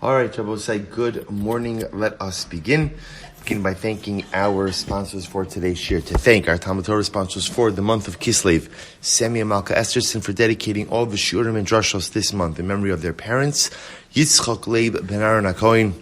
All right, Shabbosai, good morning. Let us begin. Begin by thanking our sponsors for today's shir. To thank our Talmud Torah sponsors for the month of Kislev, Semi and Malka Esterson, for dedicating all the shiurim and drashos this month in memory of their parents, Yitzchak, Laib, Ben Aharon, HaKohen,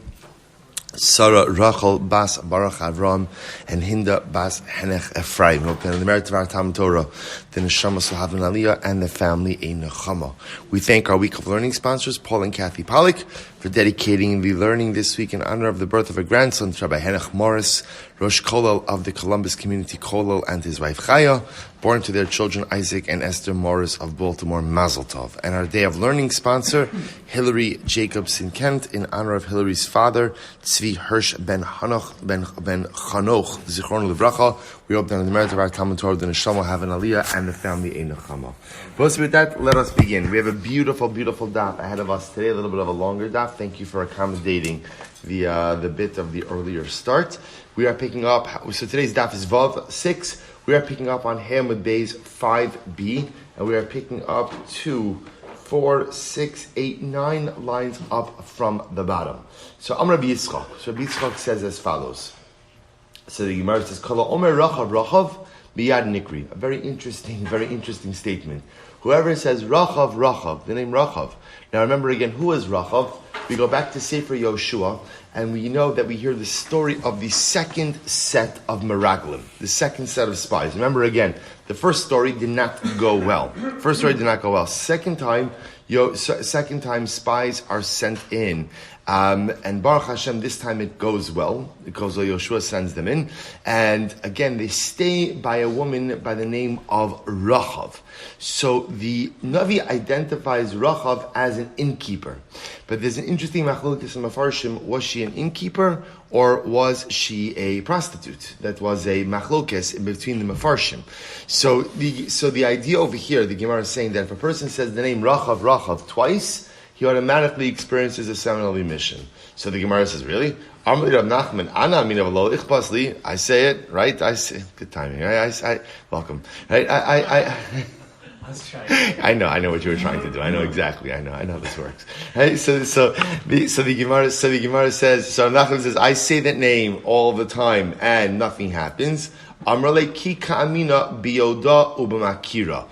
Sarah, Rachel, Bas, Baruch, Avraham, and Hinda, Bas, Henech, Efraim. Hope in the merit of our Talmud Torah, the Neshama will have an aliyah and the family a nechama. We thank our week of learning sponsors, Paul and Kathy Pollack, for dedicating the learning this week in honor of the birth of a grandson, Rabbi Henoch Morris, Rosh Kollel of the Columbus Community Kollel, and his wife Chaya, born to their children Isaac and Esther Morris of Baltimore, Mazel Tov. And our day of learning sponsor, Hilary Jacobson-Kent, in honor of Hilary's father, Tzvi Hersh ben Hanoch, ben Hanoch, Zichron Livracha. We hope that in the merit of our Talmud Torah, the Neshama will have an aliyah and the family a nechama. But with that, let us begin. We have a beautiful, beautiful daf ahead of us today, a little bit of a longer daf. Thank you for accommodating the bit of the earlier start. We are picking up, so today's daf is Vav 6. We are picking up on Hamud Bay's 5b, and we are picking up 2, 4, 6, 8, 9 lines up from the bottom. So I'm Rabbi Yitzchak. So Rabbi Yitzchak says as follows. So the Gemara says, Kala Omer Rachav Rachav Biyad Nikri. A very interesting statement. Whoever says Rachav Rachav, the name Rachav. Now remember again, who is Rachav? We go back to Sefer Yoshua, and we know that we hear the story of the second set of Meraglim, the second set of spies. Remember again, the first story did not go well. Second time spies are sent in. And Baruch Hashem, this time it goes well, because Yoshua sends them in. And again, they stay by a woman by the name of Rachav. So the Navi identifies Rachav as an innkeeper. But there's an interesting machlokes in Mefarshim. Was she an innkeeper or was she a prostitute? That was a machlokes in between the Mefarshim. So the idea over here, the Gemara is saying that if a person says the name Rachav twice, he automatically experiences a seminal emission. So the Gemara says, really? I say it, right? I say, good timing, right? I welcome. Right? I know what you were trying to do. I know exactly. I know how this works. Right? So the Gemara says, so Nachman says, I say that name all the time and nothing happens. Amrale ki ka'amina biyoda ubamakira.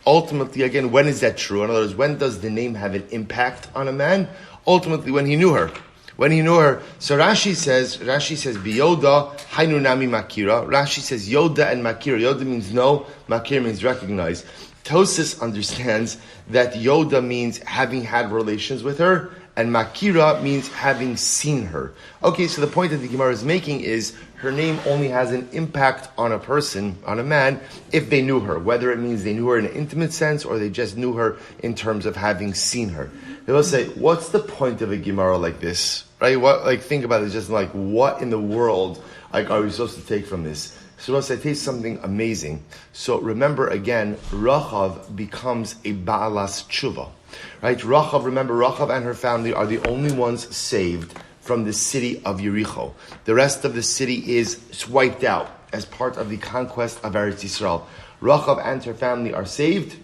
Ultimately, again, when is that true? In other words, when does the name have an impact on a man? Ultimately, when he knew her. So Rashi says, Biyoda, Hainu Nami Makira. Rashi says, Yoda and Makira. Yoda means know, Makira means recognize. Tosis understands that Yoda means having had relations with her, and Makira means having seen her. Okay, so the point that the Gemara is making is her name only has an impact on a person, on a man, if they knew her. Whether it means they knew her in an intimate sense or they just knew her in terms of having seen her. They will say, what's the point of a Gemara like this? Right? Think about it, just like, what in the world are we supposed to take from this? So we'll say, take something amazing. So remember again, Rachav becomes a Ba'alas Tshuva. Right? Rachav and her family are the only ones saved from the city of Yericho. The rest of the city is wiped out as part of the conquest of Eretz Yisrael. Rachav and her family are saved,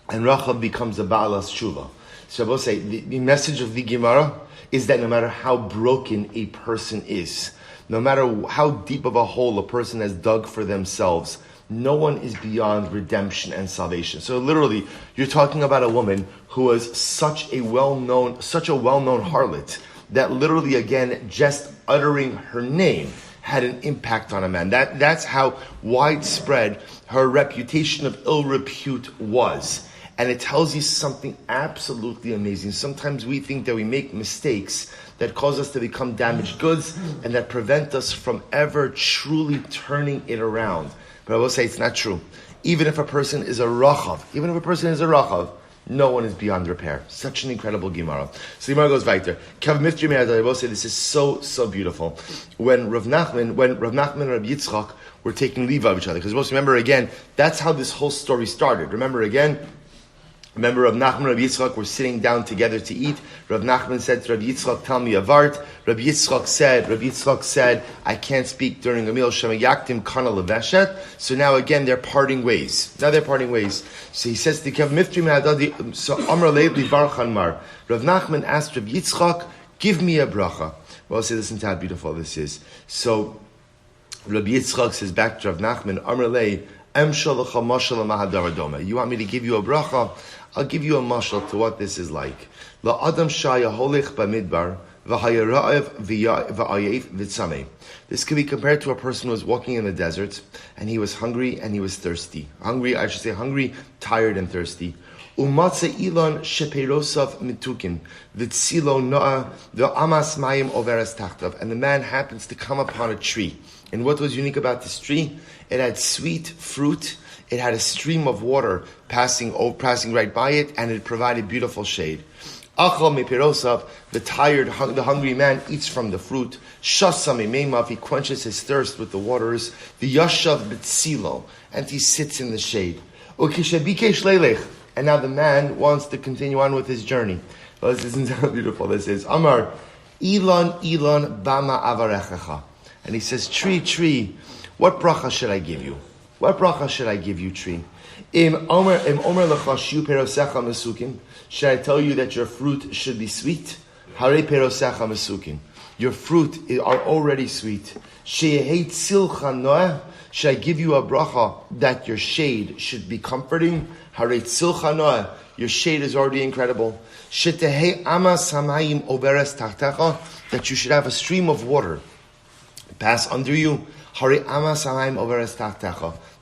and Rachav becomes a Ba'alas Tshuva. So we'll say, the message of the Gemara is that no matter how broken a person is, no matter how deep of a hole a person has dug for themselves, no one is beyond redemption and salvation. So literally, you're talking about a woman who was such a well-known harlot that literally, again, just uttering her name had an impact on a man. That's how widespread her reputation of ill repute was. And it tells you something absolutely amazing. Sometimes we think that we make mistakes that cause us to become damaged goods and that prevent us from ever truly turning it around. But I will say it's not true. Even if a person is a Rachav, no one is beyond repair. Such an incredible Gemara. So the Gemara goes weiter. I will say this is so beautiful. When Rav Nachman and Rabbi Yitzchak were taking leave of each other, because remember again, that's how this whole story started. Remember Rav Nachman and Rabbi Yitzchak were sitting down together to eat. Rav Nachman said to Rabbi Yitzchak, tell me a vart. Rabbi Yitzchak said, I can't speak during a meal. Shemayaktim kana leveshet. So now again, they're parting ways. So he says to Kev Miftri Me'adadi, so Amar Leib Li Bar Chanmar. Rav Nachman asked Rabbi Yitzchak, Give me a bracha. Well, say, listen to how beautiful this is. So, Rabbi Yitzchak says back to Rav Nachman, Amar lei, you want me to give you a bracha? I'll give you a mashal to what this is like. La'adam shaya holich b'midbar v'hayarav v'ayev v'tzameh. This could be compared to a person who was walking in the desert and he was hungry and he was thirsty. Hungry, tired and thirsty. Umatze ilon sheperosav mitukin v'tzilo noah v'amas mayim overas tachtav. And the man happens to come upon a tree. And what was unique about this tree? It had sweet fruit. It had a stream of water passing right by it, and it provided beautiful shade. Achal mepirosav, the hungry man eats from the fruit. Shasa meimav, he quenches his thirst with the waters. The yashav b'tzilo, and he sits in the shade. Ukishabikesh leilech, and now the man wants to continue on with his journey. Well, this isn't how beautiful this is. Amar, Elon bama avarechacha. And he says, tree, what bracha should I give you? What bracha should I give you, tree? Should I tell you that your fruit should be sweet? Hare perosecha mesukin. Your fruit are already sweet. Should I give you a bracha that your shade should be comforting? Hare tzilcha noah. Your shade is already incredible. That you should have a stream of water pass under you.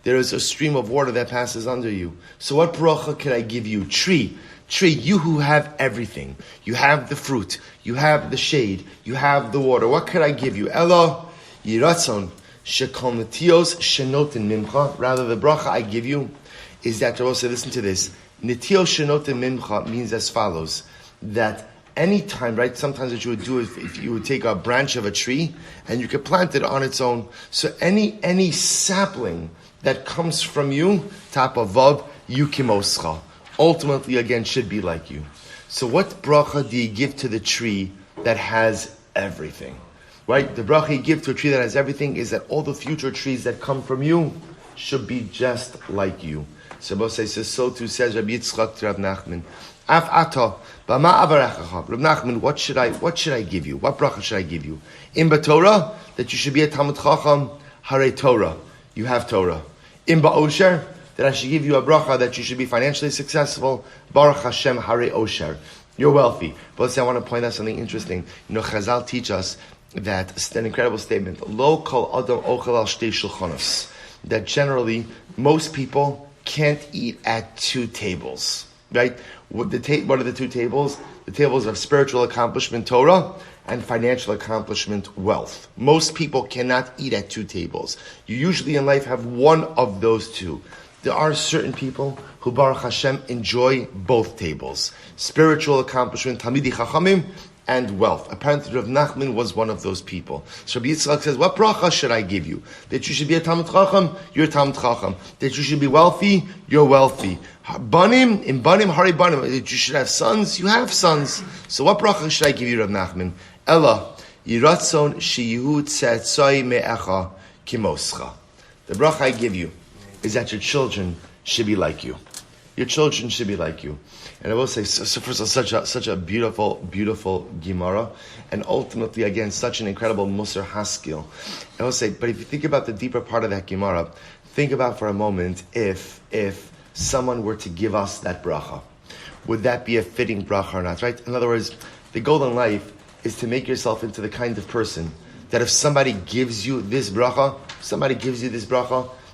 There is a stream of water that passes under you. So what bracha could I give you? Tree, you who have everything. You have the fruit, you have the shade, you have the water. What could I give you? Elo yiratzon shekol netios shenotin mimcha. Rather, the bracha I give you is that, also listen to this. Netios shenotin mimcha means as follows, that anytime, right, sometimes what you would do is if you would take a branch of a tree and you could plant it on its own. So any sapling that comes from you, top of vav, yukimoscha, ultimately again should be like you. So what bracha do you give to the tree that has everything? Right? The bracha you give to a tree that has everything is that all the future trees that come from you should be just like you. So too says Rabbi Yitzchak to Rav Nachman. Af ata, bama avarechacha. Rav Nachman, what should I give you? What bracha should I give you? In Torah, that you should be a Talmud Chacham, hare Torah. You have Torah. In Osher, that I should give you a bracha that you should be financially successful. Baruch Hashem, hare Osher. You're wealthy. But I want to point out something interesting. Chazal teach us that it's an incredible statement. Lo kol adam ochel al shtei shulchanos. That generally, most people can't eat at two tables. Right? What are the two tables? The tables of spiritual accomplishment, Torah, and financial accomplishment, wealth. Most people cannot eat at two tables. You usually in life have one of those two. There are certain people who, Baruch Hashem, enjoy both tables. Spiritual accomplishment, Talmidei Chachamim, and wealth. Apparently, Rav Nachman was one of those people. So Rabbi Yitzchak says, what bracha should I give you? That you should be a Talmud Chacham, you're a Talmud Chacham. That you should be wealthy, you're wealthy. Banim, in Banim, Hari Banim. That you should have sons, you have sons. So what bracha should I give you, Rav Nachman? Ella, Yiratzon Sheyihu Tzetzoi Me'echa Kimoscha. The bracha I give you is that your children should be like you. Your children should be like you. And I will say, so first of all, such a beautiful, beautiful Gemara, and ultimately, again, such an incredible Musar Haskell. I will say, but if you think about the deeper part of that Gemara, think about for a moment if someone were to give us that bracha. Would that be a fitting bracha or not, right? In other words, the goal in life is to make yourself into the kind of person that if somebody gives you this bracha,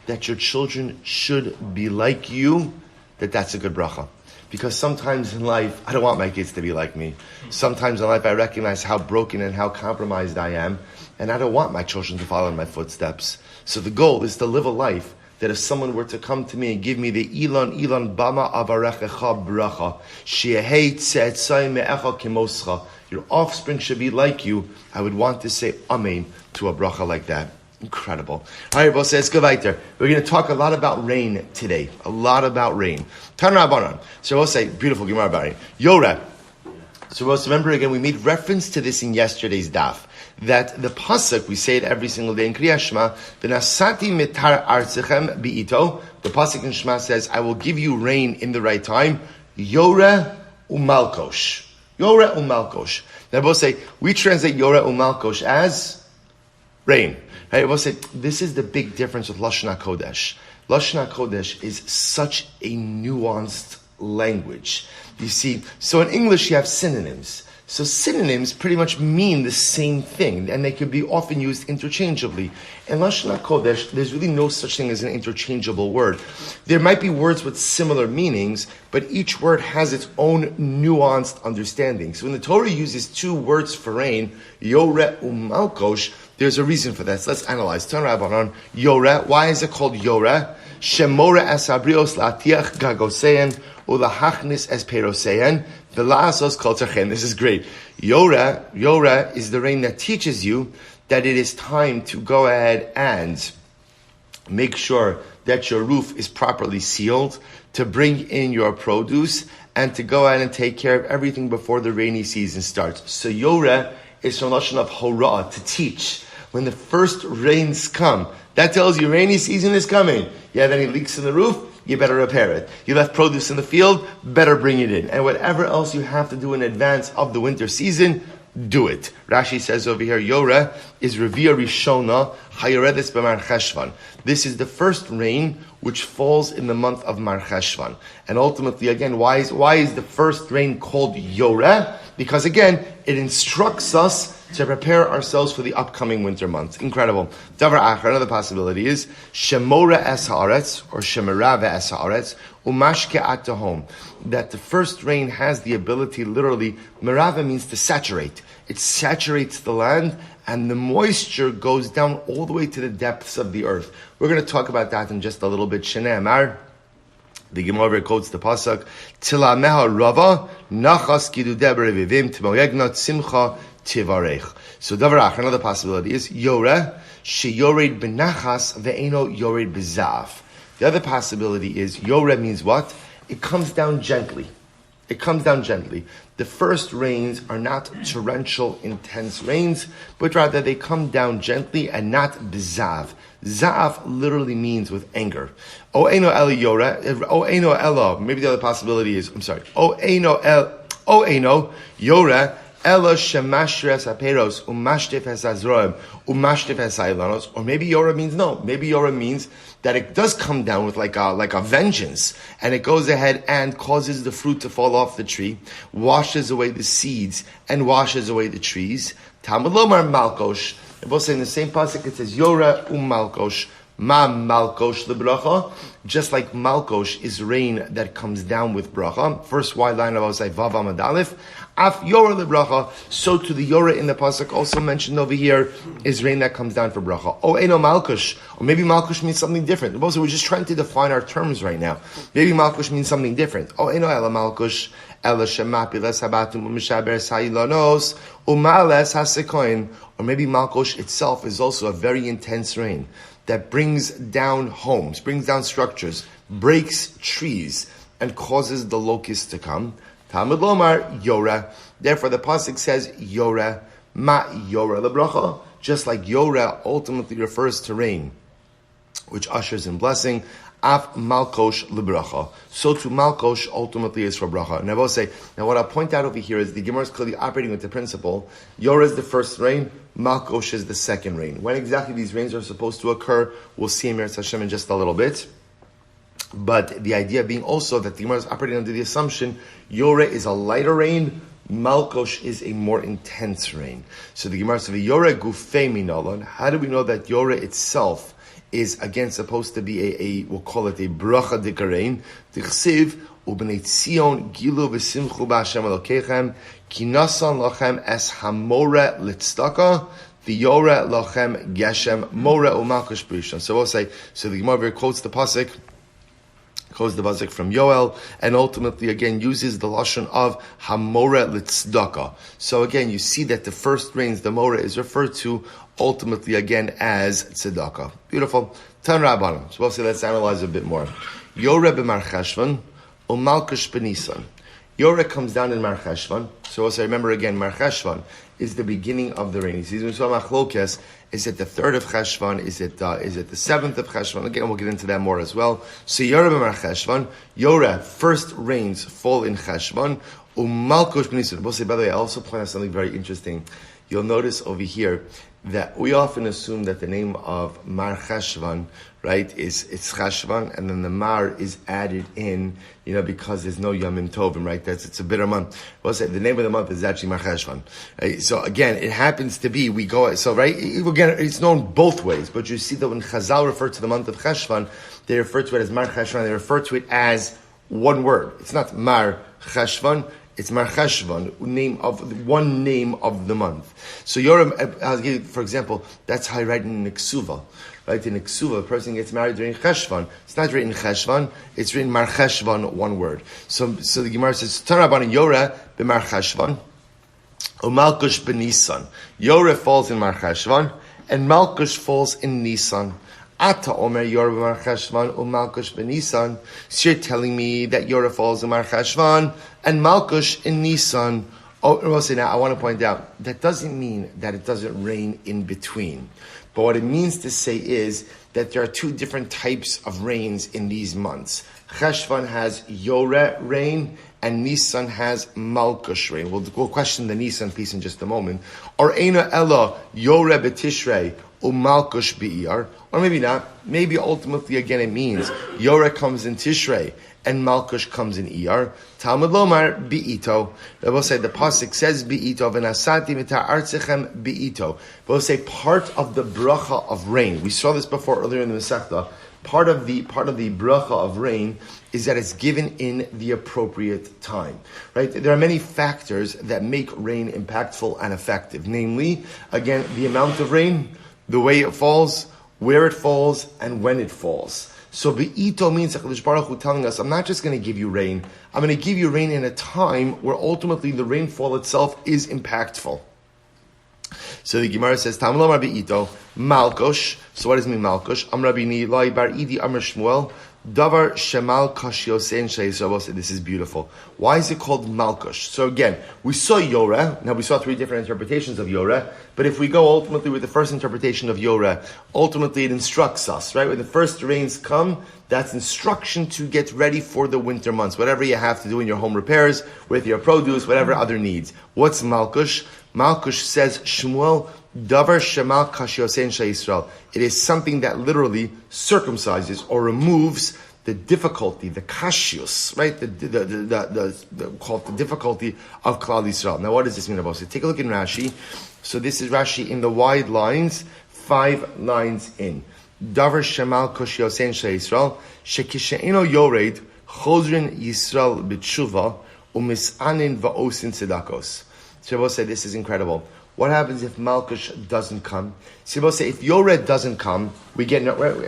that your children should be like you, that's a good bracha. Because sometimes in life, I don't want my kids to be like me. Sometimes in life, I recognize how broken and how compromised I am, and I don't want my children to follow in my footsteps. So the goal is to live a life that if someone were to come to me and give me the Elon Bama Avarechecha Bracha, Shiehei Tzetzai Me'echa Kimoscha, your offspring should be like you, I would want to say Amen to a bracha like that. Incredible. All right, boss, let's go weiter. We're going to talk a lot about rain today. A lot about rain. Tan Rabbanan. So we'll say, beautiful Gemara about rain. Yoreh. So we'll remember again, we made reference to this in yesterday's daf, that the pasuk, we say it every single day in Kriyat Shema, V'nasati mitar artzechem bi'ito. The pasuk in Shema says, I will give you rain in the right time. Yoreh umalkosh. Yoreh umalkosh. Now both say, we translate Yoreh umalkosh as rain. Right? Both say, this is the big difference with Lashon HaKodesh. Lashon HaKodesh is such a nuanced language. You see, so in English you have synonyms. So synonyms pretty much mean the same thing, and they could be often used interchangeably. In Lashon HaKodesh, there's really no such thing as an interchangeable word. There might be words with similar meanings, but each word has its own nuanced understanding. So when the Torah uses two words for rain, Yoreh umalkosh, there's a reason for that. So let's analyze. Turn Aharon, Yoreh. Why is it called Yoreh? Shemore es habrios la'atiach gagosein ulahachnis es perosein v'la'asos kol tzarchen. This is great. Yoreh is the rain that teaches you that it is time to go ahead and make sure that your roof is properly sealed, to bring in your produce, and to go ahead and take care of everything before the rainy season starts. So Yoreh is from Lashon of Horah, to teach. When the first rains come, that tells you rainy season is coming. You have any leaks in the roof, you better repair it. You left produce in the field, better bring it in. And whatever else you have to do in advance of the winter season, do it. Rashi says over here, Yoreh is Revia Rishona Hayoredes b'Mar Cheshvan. This is the first rain which falls in the month of Mar Cheshvan. And ultimately, again, why is the first rain called Yoreh? Because again, it instructs us to prepare ourselves for the upcoming winter months. Incredible. Davar Acher, another possibility is Shemora es haaretz, or Shemerave es haaretz, umashke at home. That the first rain has the ability, literally, merave means to saturate. It saturates the land, and the moisture goes down all the way to the depths of the earth. We're going to talk about that in just a little bit. Shnei Amar, the Gemara quotes the pasuk, Tilameha rava nachas gidudeh berevivim tmoyegnot simcha tivarech. So davar acher, another possibility is Yoreh sheyored benachas ve'eno yored bezav. The other possibility is Yoreh means what? It comes down gently. It comes down gently. The first rains are not torrential, intense rains, but rather they come down gently and not bezav. Zav literally means with anger. O eno el Yoreh, o eno elo. Maybe the other possibility is, O eno Yoreh. Ela shemashres aperos umashtif hasazroim umashtif hasailanos. Or maybe Yoreh means no. Maybe Yoreh means that it does come down with like a vengeance, and it goes ahead and causes the fruit to fall off the tree, washes away the seeds, and washes away the trees. Talmud lomar malkosh. And both say in the same pasuk it says Yoreh malkosh. Ma malkosh lebracha, just like malkosh is rain that comes down with bracha. First wide line of Osai Vav Amud Aleph. Af Yoreh lebracha. So to the Yoreh in the pasuk also mentioned over here is rain that comes down for bracha. O eno malkosh, or maybe malkosh means something different. Also, we're just trying to define our terms right now. Maybe malkosh means something different. O eno ela malkosh. Or maybe malkosh itself is also a very intense rain that brings down homes, brings down structures, breaks trees, and causes the locusts to come. Talmud lomar Yoreh. Therefore, the pasuk says Yoreh, ma Yoreh lebracha. Just like Yoreh ultimately refers to rain, which ushers in blessing. Af malkosh lebracha. So to malkosh ultimately is for bracha. And I will say, now what I'll point out over here is the Gemara is clearly operating with the principle, Yoreh is the first rain, malkosh is the second rain. When exactly these rains are supposed to occur, we'll see in Meretz Hashem in just a little bit. But the idea being also that the Gemara is operating under the assumption, Yoreh is a lighter rain, malkosh is a more intense rain. So the Gemara says, Yoreh gufei minolon. How do we know that Yoreh itself is again supposed to be we'll call it a bracha dikarein. Tichsiv ubnei Tzion gilu v'simchu b'Hashem Elokechem ki nasan lachem es hamore litzdaka v'yoreh lachem geshem more u'malkosh b'rishon. So we'll say, so the Gemara quotes the pasuk from Yoel, and ultimately again uses the lashon of hamore litzdaka. So again, you see that the first rains, the more is referred to ultimately again as tzedakah. Beautiful. Tan Rabbanim. So we'll say, let's analyze a bit more. Yoreh b'Mar Cheshvan u'malkosh b'Nisan. Yoreh comes down in Mar Cheshvan. So we'll say, remember again, Mar Cheshvan is the beginning of the rainy season. So machlokes, is it the 3rd of Cheshvan? Is it the 7th of Cheshvan? Again, we'll get into that more as well. So Yoreh b'Mar Cheshvan. Yoreh, first rains fall in Cheshvan. Umalkush b'Nisan. By the way, I also point out something very interesting. You'll notice over here that we often assume that the name of Mar Cheshvan, right, it's Cheshvan, and then the Mar is added in, because there's no Yomim Tovim, right? It's a bitter month. We'll say the name of the month is actually Mar Cheshvan. Right? So again, it happens to be, right, again, it's known both ways, but you see that when Chazal refer to the month of Cheshvan, they refer to it as Mar Cheshvan, they refer to it as one word. It's not Mar Cheshvan, it's Mar Cheshvan, one name of the month. So I'll give you, for example, that's how I write in Iksuva. Right, in Iksuva, a person gets married during Cheshvan. It's not written Cheshvan, it's written Mar Cheshvan, one word. So the Gemara says, Tanabana Yoreh b'Mar Cheshvan, Umalkush b'Nisan. Yoreh falls in Mar Cheshvan, and Malkush falls in Nisan. Ata Omer Yoreh b'Mar Cheshvan, Umalkush b'Nisan. So you're telling me that Yoreh falls in Mar Cheshvan, and Malkush in Nisan. Now I want to point out, that doesn't mean that it doesn't rain in between. But what it means to say is that there are two different types of rains in these months. Cheshvan has Yoreh rain, and Nisan has Malkush rain. We'll question the Nisan piece in just a moment. Or Eina Ella Yoreh b'Tishrei Umalkush b'Iyar. Or maybe not. Maybe ultimately again it means Yoreh comes in Tishrei and Malkush comes in Iyar. Talmud Lomar bi'ito. We'll say the pasuk says bi'ito v'nasati mitar artzechem bi'ito. We'll say part of the bracha of rain. We saw this before earlier in the Masechta. Part of the bracha of rain is that it's given in the appropriate time. Right? There are many factors that make rain impactful and effective. Namely, again, the amount of rain, the way it falls, where it falls, and when it falls. So Be'ito means HaKadosh Baruch Hu telling us, I'm not just going to give you rain, I'm going to give you rain in a time where ultimately the rainfall itself is impactful. So the Gemara says, Tam lo Rabbi Ito, Malkush. So what does it mean Malkush? Am Rabbi Nilai Bar Idi Amr Shmuel, Davar Shemal Kashiosein Shayisrael. This is beautiful. Why is it called Malkush? So again, we saw Yoreh. Now we saw three different interpretations of Yoreh. But if we go ultimately with the first interpretation of Yoreh, ultimately it instructs us, right? When the first rains come, that's instruction to get ready for the winter months. Whatever you have to do in your home repairs, with your produce, whatever other needs. What's Malkush? Malkush says, Shmuel, Davar Shemal Kashiosein Shayisrael. It is something that literally circumcises or removes the difficulty, the kashius, right? Called the difficulty of Klal Yisrael. Now, what does this mean about it? Take a look in Rashi. So this is Rashi in the wide lines, 5 lines in. Davar Shemal Kashiosein Shayisrael, Shekisheino Yored, Chozrin Yisrael B'tshuva, Umisanin Va'osin Tzedakos. Shabbos say this is incredible. What happens if Malkush doesn't come? Shabbos say if Yored doesn't come, we get,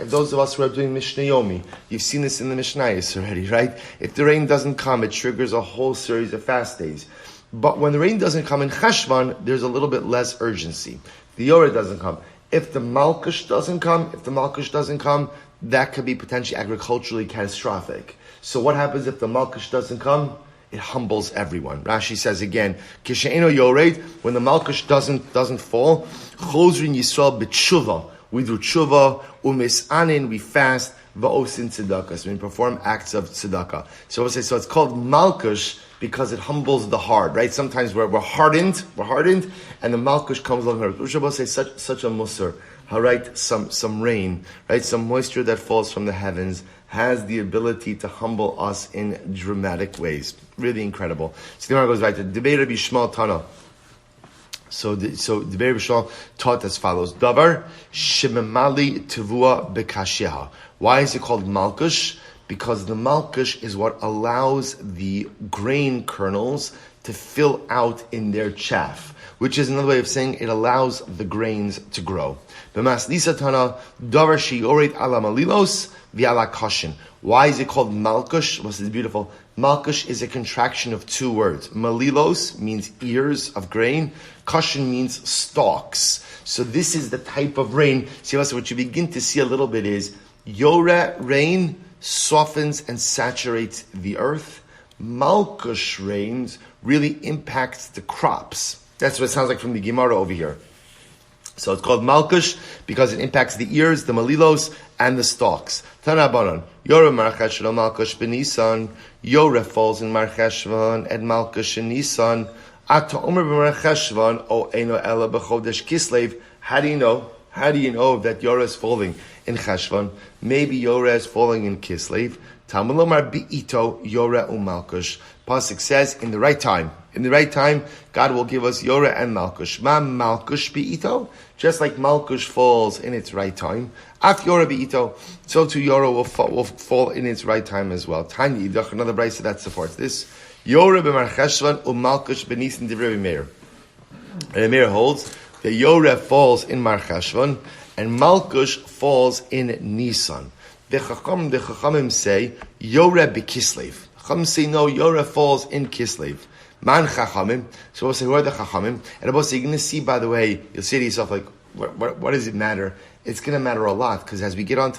those of us who are doing Mishnah Yomi, you've seen this in the Mishnayos already, right? If the rain doesn't come, it triggers a whole series of fast days. But when the rain doesn't come in Cheshvan, there's a little bit less urgency. The Yored doesn't come. If the Malkush doesn't come, that could be potentially agriculturally catastrophic. So what happens if the Malkush doesn't come? It humbles everyone. Rashi says again, Kishe'eno Yored, when the Malkush doesn't fall, Chozrin Yisrael b'tshuva. We do tshuva, umisanin, we fast, va'osin tzedakah. So we perform acts of tzedakah. So it's called Malkush because it humbles the heart, right? Sometimes we're hardened, and the Malkush comes along. Rushabah says such a musar. How right, some rain, right? Some moisture that falls from the heavens has the ability to humble us in dramatic ways. Really incredible. So the Gemara goes right to Debei Rabbi Shmuel Tana. So Debei Rabbi Shmuel taught as follows: Davar shememali tevua bekasheha. Why is it called Malkush? Because the Malkush is what allows the grain kernels to fill out in their chaff, which is another way of saying it allows the grains to grow. B'masnisa Tana davar sheyored ala malilos. Why is it called Malkush? Well, this is beautiful. Malkush is a contraction of two words. Malilos means ears of grain. Kashin means stalks. So this is the type of rain. See, what you begin to see a little bit is Yoreh rain softens and saturates the earth. Malkush rains really impacts the crops. That's what it sounds like from the Gemara over here. So it's called Malkush because it impacts the ears, the malilos, and the stalks. Tanabanon, Yore Marcheshvan Malkush Benisan, Yore falls in Marcheshvan and Malkush in Nisan. Ata Omer b'Marcheshvan o Eino Ela b'Chodesh Kislev. How do you know? How do you know that Yore is falling in Cheshvan? Maybe Yore is falling in Kislev. Talmud Lomar bi'ito Yore u'Malkush. Pasuk says in the right time. In the right time, God will give us Yore and Malkush. Ma Malkush bi'ito, just like Malkush falls in its right time. Af Yore bi'ito, so too Yore will fall in its right time as well. Tanya Yidach, another brayso that supports this. Yore b'Marcheshvan u'Malkush b'Nisan divrei Meir. And Meir holds that Yore falls in Marcheshvan and Malkush falls in Nisan. The Chachamim say Yore b'Kislev. Chachamim say no, Yore falls in Kislev. Man Chachamim. So we'll say, who are the Chachamim? And also, you're going to see, by the way, you'll say to yourself, like, what does it matter? It's going to matter a lot, because as we get on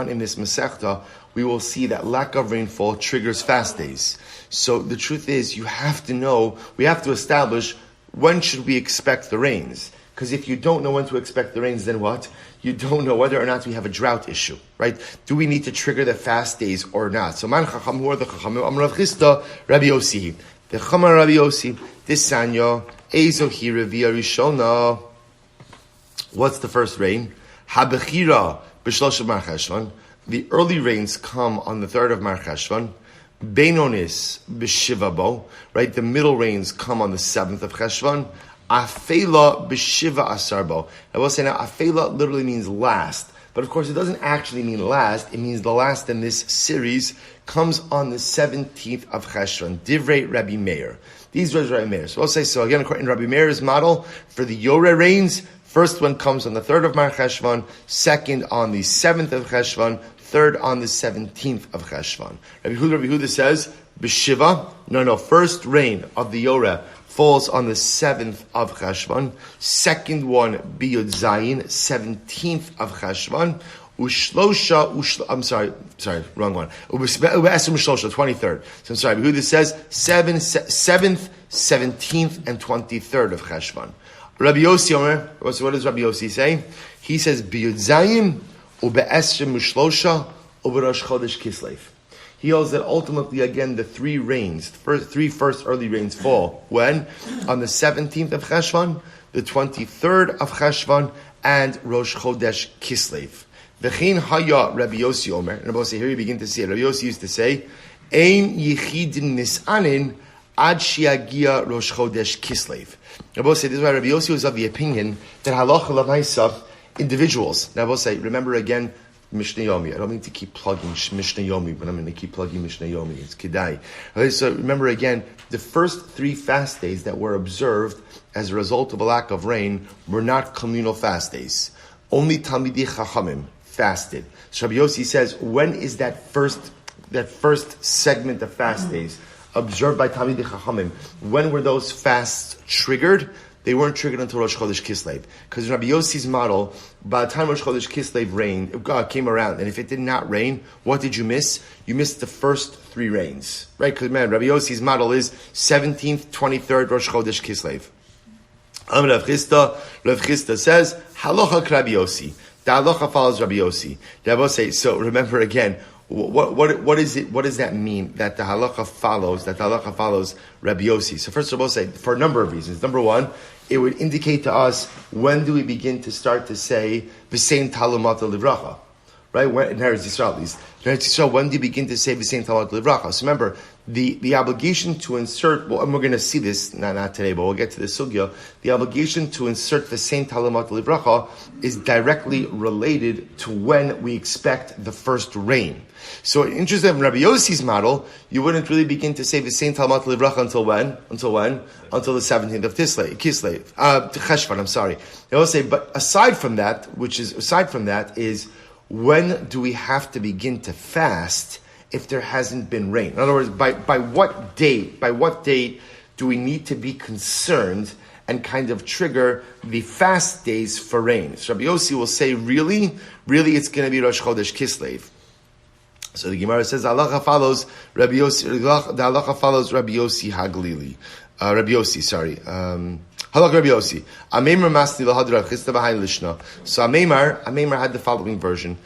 in this Masechta, we will see that lack of rainfall triggers fast days. So the truth is, you have to know, we have to establish when should we expect the rains. Because if you don't know when to expect the rains, then what? You don't know whether or not we have a drought issue, right? Do we need to trigger the fast days or not? So man Chacham, who are the Chachamim? Amar Rav Chisda, Rabbi Yossi. The Chamar Rabbi Yossi, this Sanyo, Ezo Hirevia Rishona. What's the first rain? Habechira b'shlosh Marcheshvan. The early rains come on the 3rd of Marcheshvan. Beinonis b'shivabo. Right, the middle rains come on the 7th of Cheshvan. Afela b'shiva asarbo. I will say now, Afela literally means last. But of course, it doesn't actually mean last. It means the last in this series comes on the 17th of Cheshvan. Divrei Rabbi Meir. These words Rabbi Meir. So I'll say, so again, according to Rabbi Meir's model, for the Yore rains, first one comes on the 3rd of Mar Cheshvan, second on the 7th of Cheshvan, third on the 17th of Cheshvan. Rabbi Huda says, B'Shiva, first rain of the Yore falls on the 7th of Cheshvan. Second one, Biyud Zayin, 17th of Cheshvan. Wrong one. 23rd. So I'm sorry, Yehuda says 7th, 17th, and 23rd of Cheshvan. Rabbi Yossi Omer, so what does Rabbi Yossi say? He says, Biyud Zayin, ube'esrim ushlosha, uberosh chodesh kislev. He holds that ultimately, again, the three first early rains fall. When? On the 17th of Cheshvan, the 23rd of Cheshvan, and Rosh Chodesh Kislev. V'chein haya Rabbi Yossi Omer. And Rabbi Yossi, here you begin to see it. Rabbi Yossi used to say, Ein yichidin nisanin ad shiagia Rosh Chodesh Kislev. Rabbi Yossi, this is why Rabbi Yossi was of the opinion that halacha l'maisa, individuals. Now Rabbi Yossi, remember again, Mishnah Yomi. I don't mean to keep plugging Mishnah Yomi, but I'm going to keep plugging Mishnah Yomi. It's Kedai. Okay, so remember again, the first 3 fast days that were observed as a result of a lack of rain were not communal fast days. Only Talmidei Chachamim fasted. So Rabbi Yossi says, when is that first segment of fast days observed by Talmidei Chachamim? When were those fasts triggered? They weren't triggered until Rosh Chodesh Kislev. Because Rabbi Yossi's model, by the time Rosh Chodesh Kislev came around, and if it did not rain, what did you miss? You missed the first 3 rains. Right? Because Rabbi Yossi's model is 17th, 23rd, Rosh Chodesh Kislev. Rav Chisda says, Halacha Rabbi Yossi. The halacha follows Rabbi Yossi. Rabbi Yossi, so remember again, what is it? What does that mean that the halacha follows? That the halacha follows Rabbi Yossi. So first of all, say for a number of reasons. Number one, it would indicate to us when do we begin to start to say v'sein talumud livracha, right? When in Eretz Yisrael, at least in Eretz Yisrael, when do you begin to say v'sein talumud livracha? So remember the obligation to insert. Well, and we're going to see this not today, but we'll get to the sugya. The obligation to insert v'sein talumud livracha is directly related to when we expect the first rain. So, interested in Rabbi Yossi's model, you wouldn't really begin to say the same Talmud Livracha until when? Until the 17th of Cheshvan. I'm sorry. They will say, but aside from that is when do we have to begin to fast if there hasn't been rain? In other words, by what date do we need to be concerned and kind of trigger the fast days for rain? So Rabbi Yossi will say, really, it's going to be Rosh Chodesh Kislev. So the Gemara says, halacha follows Rabbi Yossi. The halacha follows Rabbi Yossi Haglili. Rabbi Yossi, sorry. Halach Rabbi Yossi. Amemar masni lahad Rav Chisda b'hayin lishna. So Amemar had the following version.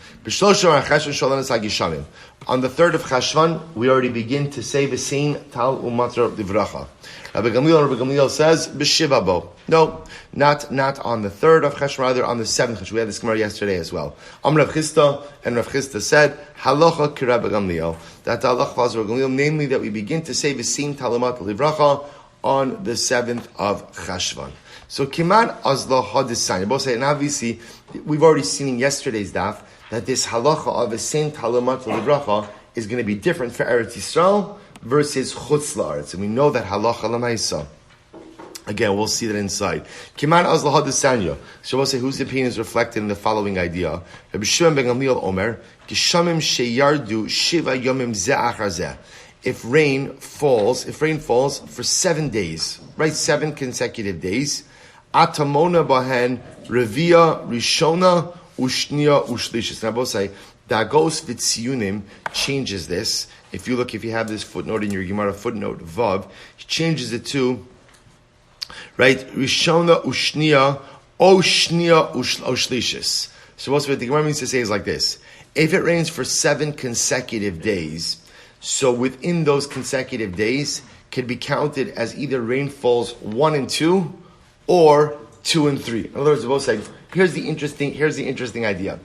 On the 3rd of Cheshvan, we already begin to say the same Tal Umatra Livracha. Rabbi Gamliel says, B'shiva bo. No, not on the 3rd of Cheshvan, rather on the 7th Cheshvan. We had this Gemara yesterday as well. Rav Chisda, and Rav Chisda said, Halacha ki Rabbi Gamliel. That the halacha follows Rabbi Gamliel, namely that we begin to say the same Tal Umatra Livracha on the 7th of Cheshvan. So Kiman Azla Hadisani. Both say, and obviously, we've already seen in yesterday's daf that this halacha of a same Tal Umatra Livracha is going to be different for Eretz Yisrael versus Chutz La'aretz. And we know that halacha l'maisa. Again, we'll see that inside. Kiman az lahad sanya. So we'll say whose opinion is reflected in the following idea. Rabbi Shimon ben Gamliel Omer, Kishamim sheyardu shiva yomim ze'achar zeh. If rain falls for 7 days, right? 7 consecutive days. Atamona bahen revia rishona ushnia ushlishis. Now both say Dagos Vitziyunim changes this. If you have this footnote in your Gemara footnote, Vav, he changes it to, right, Rishona Ushnia, Oshnia Ushlishis. So what the Gemara means to say is like this. If it rains for 7 consecutive days, so within those consecutive days, can be counted as either rainfalls 1 and 2, or 2 and 3. In other words, both say, here's the interesting idea.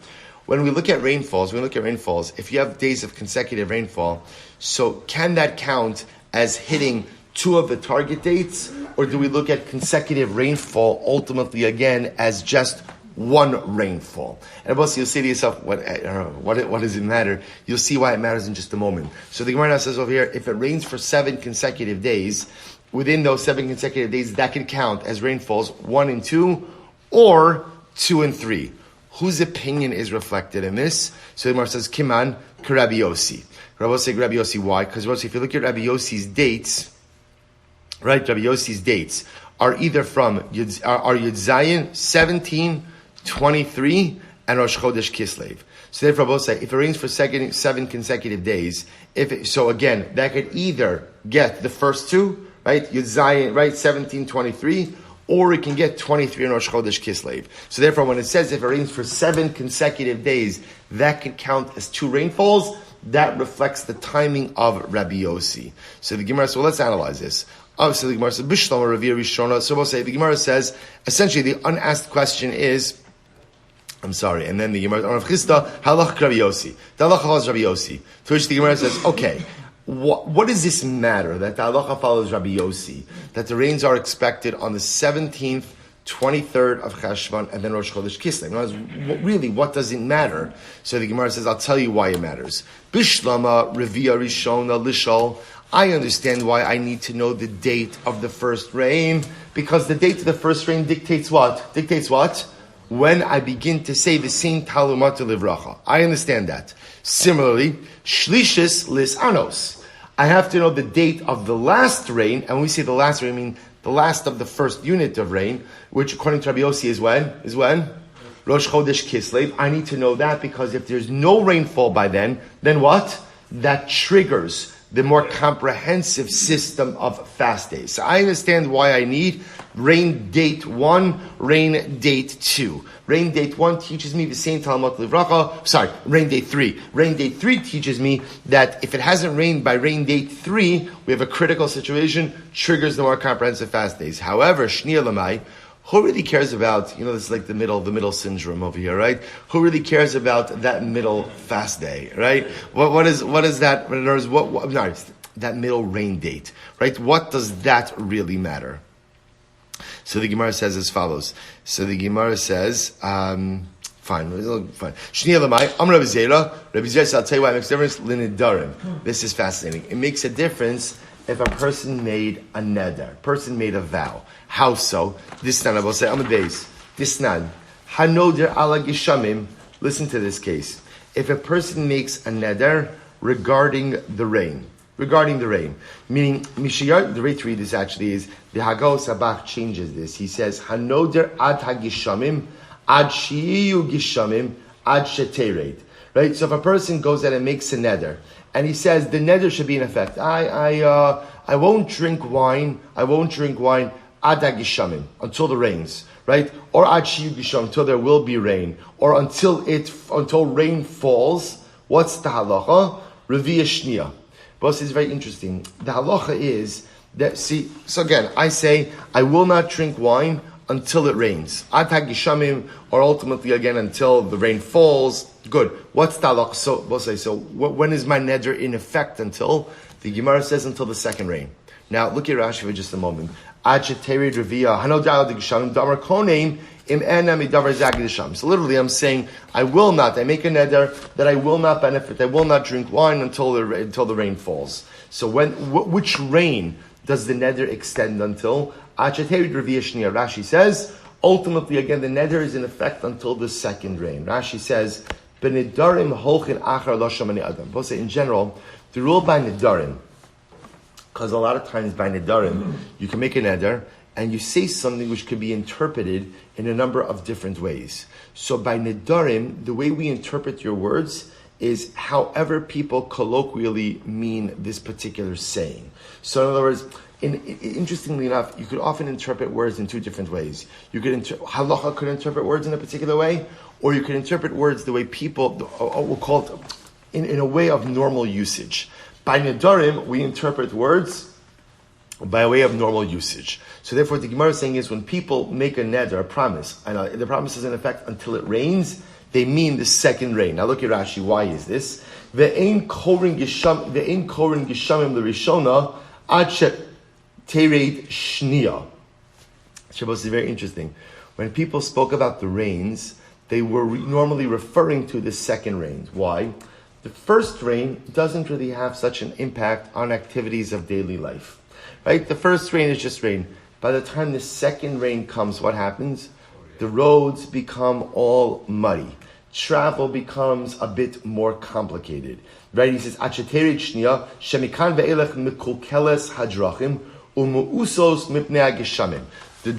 When we look at rainfalls, if you have days of consecutive rainfall, so can that count as hitting 2 of the target dates, or do we look at consecutive rainfall ultimately again as just 1 rainfall? And of course, you'll say to yourself, what does it matter? You'll see why it matters in just a moment. So the Gemara now says over here, if it rains for 7 consecutive days, within those 7 consecutive days, that can count as rainfalls 1 and 2, or 2 and 3. Whose opinion is reflected in this? So the Gemara says, Kiman Rabbi Yossi. Rabbi Yossi, why? Because if you look at Rabbi Yossi's dates, right? Rabbi Yossi's dates are either from Yud 17, 23, and Rosh Chodesh Kislev. So therefore, both say if it rains for 7 consecutive days, so again that could either get the first 2, right? Yud Zayin, right? 17, 23. Or it can get 23 in Rosh Chodesh Kislev. So therefore, when it says if it rains for 7 consecutive days, that can count as 2 rainfalls. That reflects the timing of Rabbi Yossi. So the Gemara, so let's analyze this. Obviously, the Gemara says, Bishlam Ravir Rishona. So we'll say, the Gemara says, essentially the unasked question is, and then the Gemara, Rav Chisda, Halach Rabbi Yossi. The Halach follows Rabbi Yossi. To which the Gemara says, okay, what does this matter that the halacha follows Rabbi Yossi? That the rains are expected on the 17th, 23rd of Cheshvan, and then Rosh Chodesh Kislev. Really, what does it matter? So the Gemara says, I'll tell you why it matters. Bishlama Revia Rishona Lishol. I understand why I need to know the date of the first rain, because the date of the first rain dictates what? When I begin to say the same Tal Umatra Livracha. I understand that. Similarly, Shlishis Lis Anos. I have to know the date of the last rain, and when we say the last rain, I mean the last of the first unit of rain, which according to Rabbi Yossi is when? Rosh Chodesh Kislev. I need to know that because if there's no rainfall by then what? That triggers the more comprehensive system of fast days. So I understand why I need rain date 1, rain date 2. Rain date 1 teaches me the same Talmud Livracha. Rain date 3. Rain date 3 teaches me that if it hasn't rained by rain date 3, we have a critical situation, triggers the more comprehensive fast days. However, Shnia Lamai, who really cares about, this is like the middle syndrome over here, right? Who really cares about that middle fast day, right? What is that? That middle rain date, right? What does that really matter? So the Gemara says as follows. So the Gemara says, fine. Shnia Lamai, Am Rabbi Zera. Rabbi Zera says, I'll tell you why it makes a difference. Linidarim. This is fascinating. It makes a difference if a person made a neder, person made a vow. How so? Disnan, I will say, I'm a base. Disnan. Hanoder ala gishamim. Listen to this case. If a person makes a neder regarding the rain, meaning, Mishiyar, the way to read this actually is, the Hagol Sabach changes this. He says, Hanoder ad hagishamim, ad shiyu gishamim, ad shetered. Right? So if a person goes out and makes a neder, and he says the neder should be in effect. I won't drink wine. I won't drink wine ad gishamim, until the rains, right? Or ad shiyu gisham, until there will be rain, or until rain falls. What's the halacha? Reviya shniya. But this is very interesting. The halacha is that, so again, I say I will not drink wine until it rains. Ad gishamim, or ultimately again until the rain falls. Good. What's the halacha? So we'll say, when is my neder in effect until? The Gemara says until the second rain. Now look at Rashi for just a moment. So literally I'm saying, I make a neder that I will not benefit, I will not drink wine until the rain falls. So which rain does the neder extend until? Rashi says, ultimately again the neder is in effect until the second rain. Rashi says, in general, the rule by nedarim, because a lot of times by nedarim, you can make a neder, and you say something which could be interpreted in a number of different ways. So by nedarim, the way we interpret your words is however people colloquially mean this particular saying. So in other words, interestingly enough, you could often interpret words in two different ways. Halacha could interpret words in a particular way, or you could interpret words the way people will call it in a way of normal usage. By nedarim, we interpret words by way of normal usage. So therefore, what the Gemara is saying is when people make a neder, a promise, and the promise is in effect until it rains, they mean the second rain. Now look at Rashi. Why is this? Ve'ein korin gishamim l'rishona ad she'tered shniya. Shabbos is very interesting. When people spoke about the rains, they were normally referring to the second rain. Why? The first rain doesn't really have such an impact on activities of daily life. Right? The first rain is just rain. By the time the second rain comes, what happens? The roads become all muddy. Travel becomes a bit more complicated. Right? He says, Acheterit shniya, shemikan ve'elech mikulkeles hadrachim, umu'usos mipnei hageshamim. The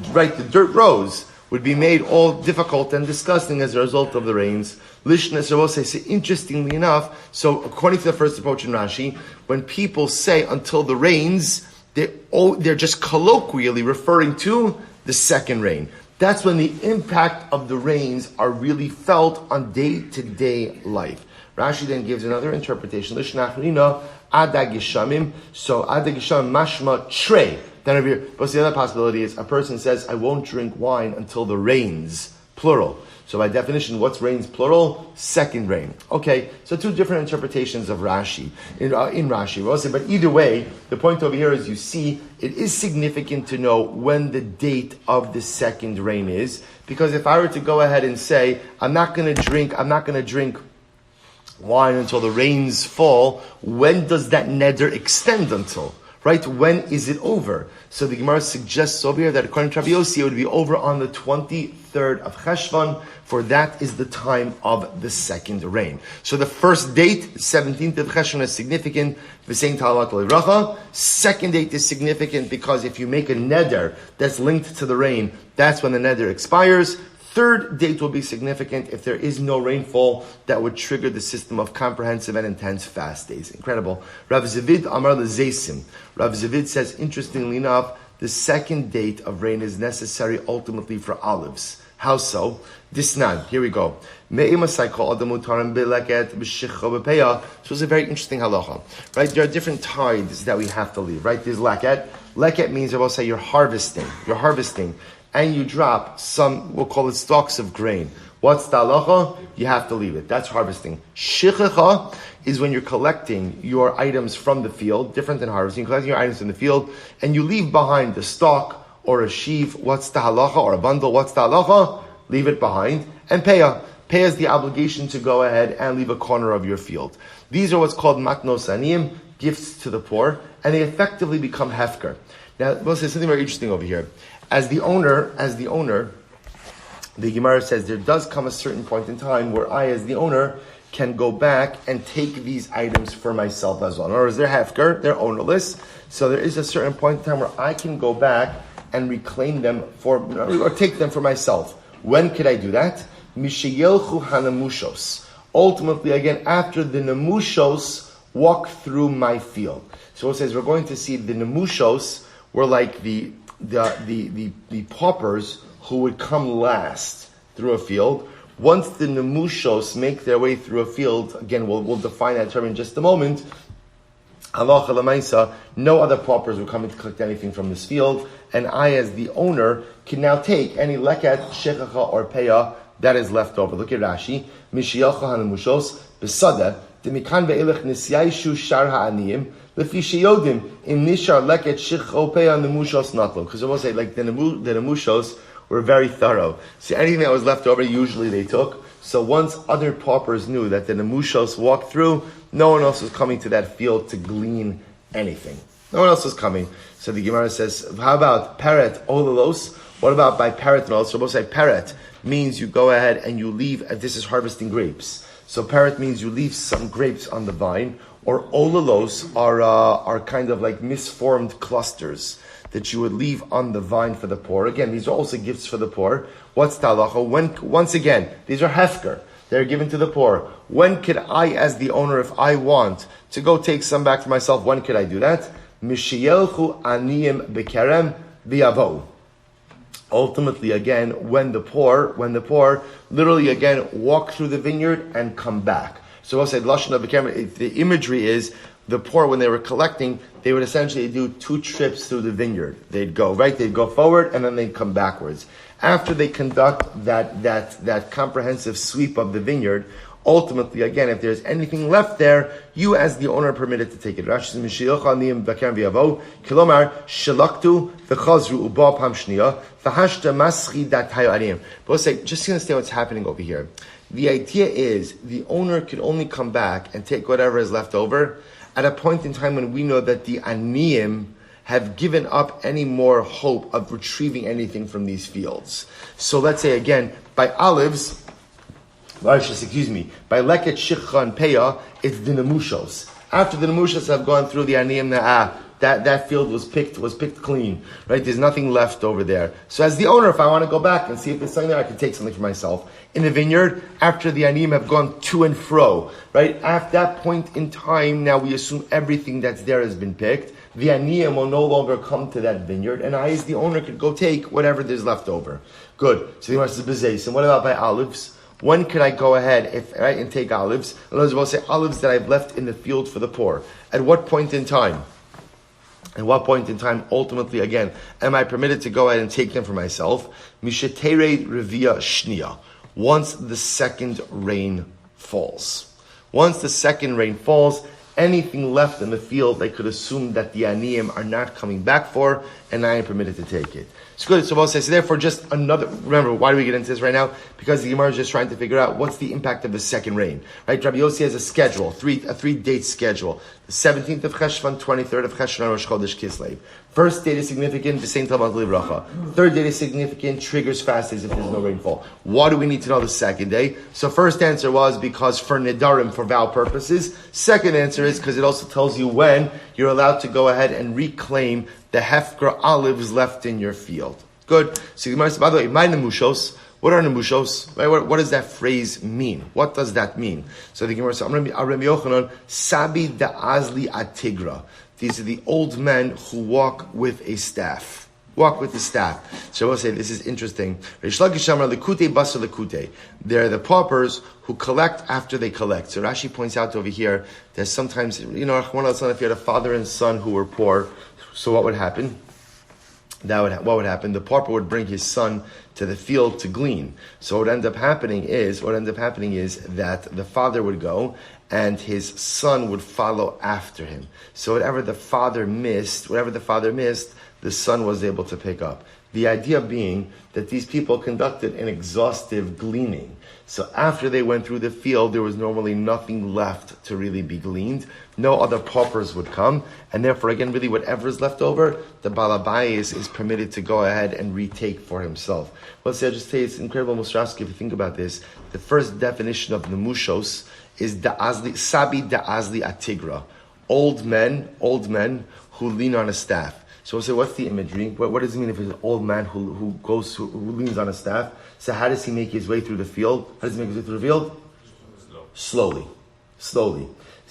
dirt roads would be made all difficult and disgusting as a result of the rains. Lishnas Rabosai say, interestingly enough, so according to the first approach in Rashi, when people say until the rains, they're just colloquially referring to the second rain. That's when the impact of the rains are really felt on day-to-day life. Rashi then gives another interpretation. Lishnachrina adagishamim. So adagishamim mashma trey. But the other possibility is a person says, I won't drink wine until the rains, plural. So by definition, what's rains, plural? Second rain. Okay, so two different interpretations of Rashi, in Rashi. But either way, the point over here is you see, it is significant to know when the date of the second rain is, because if I were to go ahead and say, I'm not going to drink wine until the rains fall, when does that neder extend until? Right? When is it over? So the Gemara suggests over here that according to Rabbi Yossi, it would be over on the 23rd of Cheshvan, for that is the time of the second rain. So the first date, 17th of Cheshvan, is significant. Second date is significant because if you make a neder that's linked to the rain, that's when the neder expires. Third date will be significant if there is no rainfall that would trigger the system of comprehensive and intense fast days. Incredible. Rav Zavid Amar Lezesim. Rav Zavid says, interestingly enough, the second date of rain is necessary ultimately for olives. How so? Disnan. Here we go. So it's a very interesting halacha. Right? There are different tides that we have to leave. Right? There's laket. Laket means, I will say, you're harvesting. And you drop some, we'll call it stalks of grain. What's the halacha? You have to leave it. That's harvesting. Shichecha is when you're collecting your items from the field, different than harvesting. You're collecting your items from the field, and you leave behind the stalk or a sheaf. What's the halacha? Or a bundle. What's the halacha? Leave it behind. And peah. Peah is the obligation to go ahead and leave a corner of your field. These are what's called matnos aniyim, gifts to the poor, and they effectively become hefker. Now, we'll say something very interesting over here. As the owner, the Gemara says there does come a certain point in time where I, as the owner, can go back and take these items for myself as well. In other words, they're hefker, they're ownerless, so there is a certain point in time where I can go back and reclaim them or take them for myself. When could I do that? Mishayelchu hanamushos. Ultimately, again, after the namushos walk through my field. So it says we're going to see the nemushos were like the paupers who would come last through a field. Once the nemushos make their way through a field, again we'll define that term in just a moment. Halacha l'maisa, no other paupers will come in to collect anything from this field, and I, as the owner, can now take any leket, shechacha, or peah that is left over. Look at Rashi. Mishiyacha hanemushos besada demikan ve'elech nisyaishu shar ha'aniyim lefi sheyodim im nishar leket shechacha or peah nemushos natlo. Because I will say, like the nemushos were very thorough. So anything that was left over, usually they took. So once other paupers knew that the nemushos walked through, no one else was coming to that field to glean anything. No one else was coming. So the Gemara says, how about peret olalos? What about by peret and also? Both say peret means you go ahead and you leave, this is harvesting grapes. So peret means you leave some grapes on the vine, or olalos are kind of like misformed clusters that you would leave on the vine for the poor. Again, these are also gifts for the poor. What's talacha? Once again, these are hefker. They're given to the poor. When could I, as the owner, if I want to go take some back for myself, when could I do that? Mishiyelchu aniyim bekerem v'yavo. Ultimately, again, when the poor, literally again, walk through the vineyard and come back. So I'll say, Lashon bekerem, the imagery is, the poor, when they were collecting, they would essentially do 2 trips through the vineyard. They'd go forward, and then they'd come backwards. After they conduct that comprehensive sweep of the vineyard, ultimately, again, if there's anything left there, you as the owner are permitted to take it. Rashi says, Mishiyocha aniyim bekerem v'yavo, kilomar, shelaktu v'chazru uba pam shniya, v'hashta maschi datayu aniyim. But let's say, just to understand what's happening over here. The idea is, the owner could only come back and take whatever is left over at a point in time when we know that the aniyim have given up any more hope of retrieving anything from these fields. So let's say again, by olives, by leket, shikha, and peah, it's the nemushos. After the nemushos have gone through the aniyim, that field was picked clean, right? There's nothing left over there. So as the owner, if I want to go back and see if there's something there, I can take something for myself. In the vineyard, after the aniyim have gone to and fro, right? At that point in time, now we assume everything that's there has been picked. The aniyim will no longer come to that vineyard, and I, as the owner, could go take whatever there's left over. Good. So the Gemara says, bezes. And what about by olives? When could I go ahead and take olives? In other words, we'll say olives that I've left in the field for the poor. At what point in time? At what point in time, ultimately, again, am I permitted to go ahead and take them for myself? Mishetere revia shnia. Once the second rain falls. Once the second rain falls, anything left in the field, I could assume that the aniyim are not coming back for, and I am permitted to take it. It's good. So we'll say, so therefore, just another, remember, why do we get into this right now? Because the Gemara is just trying to figure out what's the impact of the second rain. Right? Rabbi Yossi has a schedule, a 3-date schedule. The 17th of Cheshvan, 23rd of Cheshvan, Rosh Chodesh Kislev. First date is significant, the same Talmud Livracha. Third date is significant, triggers fast days if there's no rainfall. Why do we need to know the second day? So first answer was because for Nidarim, for vow purposes. Second answer is because it also tells you when you're allowed to go ahead and reclaim the hefker olives left in your field. Good. So by the way, my nemushos, what are nemushos? Right? What does that phrase mean? What does that mean? So the Gemara says, Rabbi Yochanan, Sabi da'azli atigra. These are the old men who walk with a staff. Walk with the staff. So I will say, this is interesting. They're the paupers who collect after they collect. So Rashi points out over here that sometimes, if you had a father and son who were poor, so what would happen? What would happen? The pauper would bring his son to the field to glean. So what ended up happening is that the father would go and his son would follow after him. So whatever the father missed, the son was able to pick up. The idea being that these people conducted an exhaustive gleaning. So after they went through the field, there was normally nothing left to really be gleaned. No other paupers would come. And therefore, again, really whatever is left over, the Balabayis is permitted to go ahead and retake for himself. Well, see, I'll just say it's incredible, Musraski, if you think about this. The first definition of nemushos is sabi da'azli atigra. Old men who lean on a staff. So we'll say, what's the imagery? What does it mean if it's an old man who leans on a staff? So how does he make his way through the field? Slowly.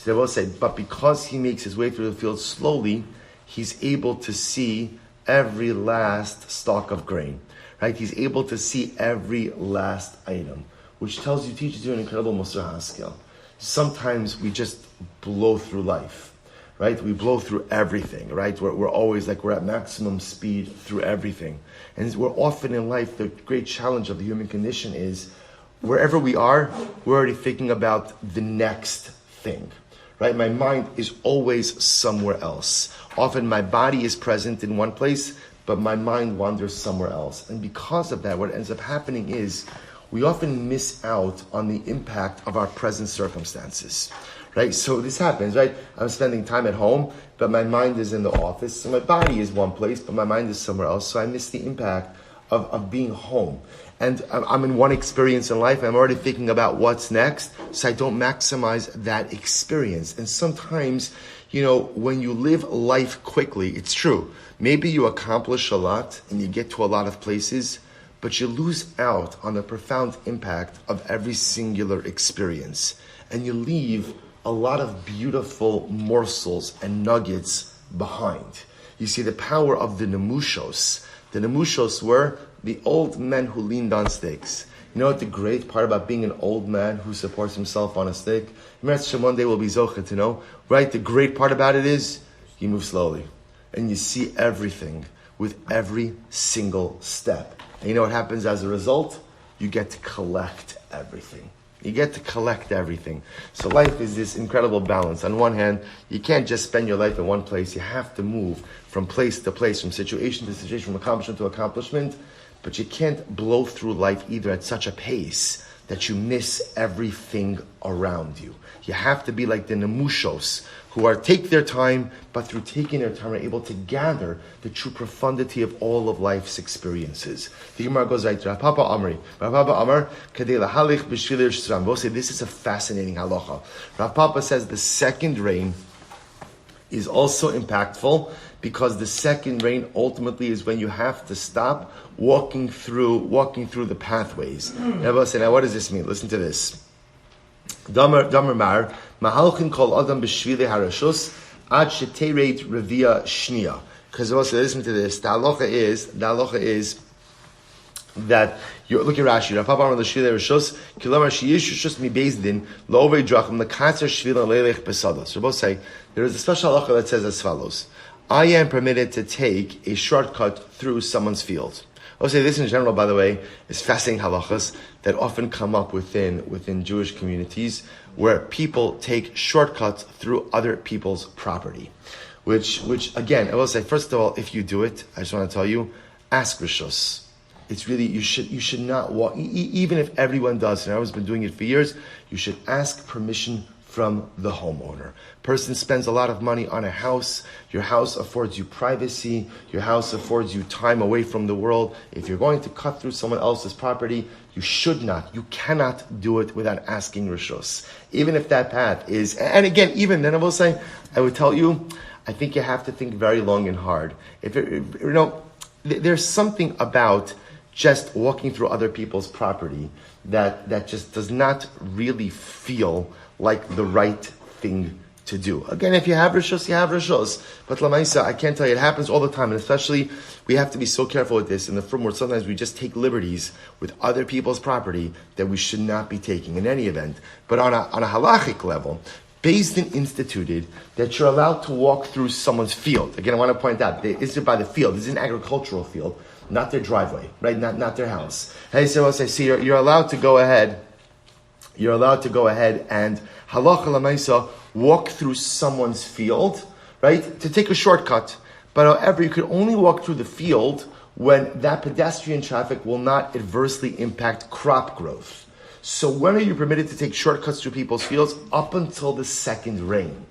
So they will say, but because he makes his way through the field slowly, he's able to see every last stalk of grain, right? He's able to see every last item, which teaches you an incredible Musar HaSkel. Sometimes we just blow through life, right? We blow through everything, right? We're always like we're at maximum speed through everything. And we're often in life, the great challenge of the human condition is wherever we are, we're already thinking about the next thing, right? My mind is always somewhere else. Often my body is present in one place, but my mind wanders somewhere else. And because of that, what ends up happening is we often miss out on the impact of our present circumstances, right? So this happens, right? I'm spending time at home, but my mind is in the office. So my body is one place, but my mind is somewhere else. So I miss the impact of being home. And I'm in one experience in life, I'm already thinking about what's next, so I don't maximize that experience. And sometimes, when you live life quickly, it's true. Maybe you accomplish a lot and you get to a lot of places, but you lose out on the profound impact of every singular experience. And you leave a lot of beautiful morsels and nuggets behind. You see the power of the nemushos. The nemushos were the old men who leaned on stakes. You know what the great part about being an old man who supports himself on a stake? One day will be zocha to know, right? The great part about it is you move slowly. And you see everything with every single step. And you know what happens as a result? You get to collect everything. You get to collect everything. So life is this incredible balance. On one hand, you can't just spend your life in one place. You have to move from place to place, from situation to situation, from accomplishment to accomplishment. But you can't blow through life either at such a pace that you miss everything around you. You have to be like the nemushos, who take their time, but through taking their time are able to gather the true profundity of all of life's experiences. The Gemara goes right to Rav Papa Amri. Rav Papa Amar, Kadei lahalich b'shvil Yisrael. We'll say this is a fascinating halacha. Rav Papa says the second rain is also impactful because the second rain ultimately is when you have to stop walking through the pathways. Now what does this mean? Listen to this. Damar Mar, Mahalchin kol adam b'shvile harashus ad shetereit revia shnia. Because also listen to this. The halacha is that you look at Rashi. Rav Papa Amar l'shvile harashus kilamar sheyish shus mi bezdin lo'ovei drachim lekatzer shvile leilech besados. So both say there is a special halacha that says as follows: I am permitted to take a shortcut through someone's field. I'll say this in general, by the way, is fascinating halachas that often come up within Jewish communities where people take shortcuts through other people's property. Which again, I will say, first of all, if you do it, I just want to tell you, ask rishus. It's really, you should not walk, even if everyone does, and I've been doing it for years, you should ask permission from the homeowner. Person spends a lot of money on a house. Your house affords you privacy. Your house affords you time away from the world. If you're going to cut through someone else's property, you cannot do it without asking rishus. Even if that path is, and again, even then I would tell you, I think you have to think very long and hard. There's something about just walking through other people's property that just does not really feel like the right thing to do. Again, if you have rishos, you have rishos. But lamaisa, I can't tell you, it happens all the time, and especially we have to be so careful with this in the firm where sometimes we just take liberties with other people's property that we should not be taking in any event. But on a halachic level, Beis Din instituted that you're allowed to walk through someone's field. Again, I want to point out, this is by the field, this is an agricultural field, not their driveway, right? Not their house. Hey, so I say, you're allowed to go ahead. You're allowed to go ahead and halacha l'maisa walk through someone's field, right? To take a shortcut. But however, you could only walk through the field when that pedestrian traffic will not adversely impact crop growth. So when are you permitted to take shortcuts through people's fields? Up until the second rain.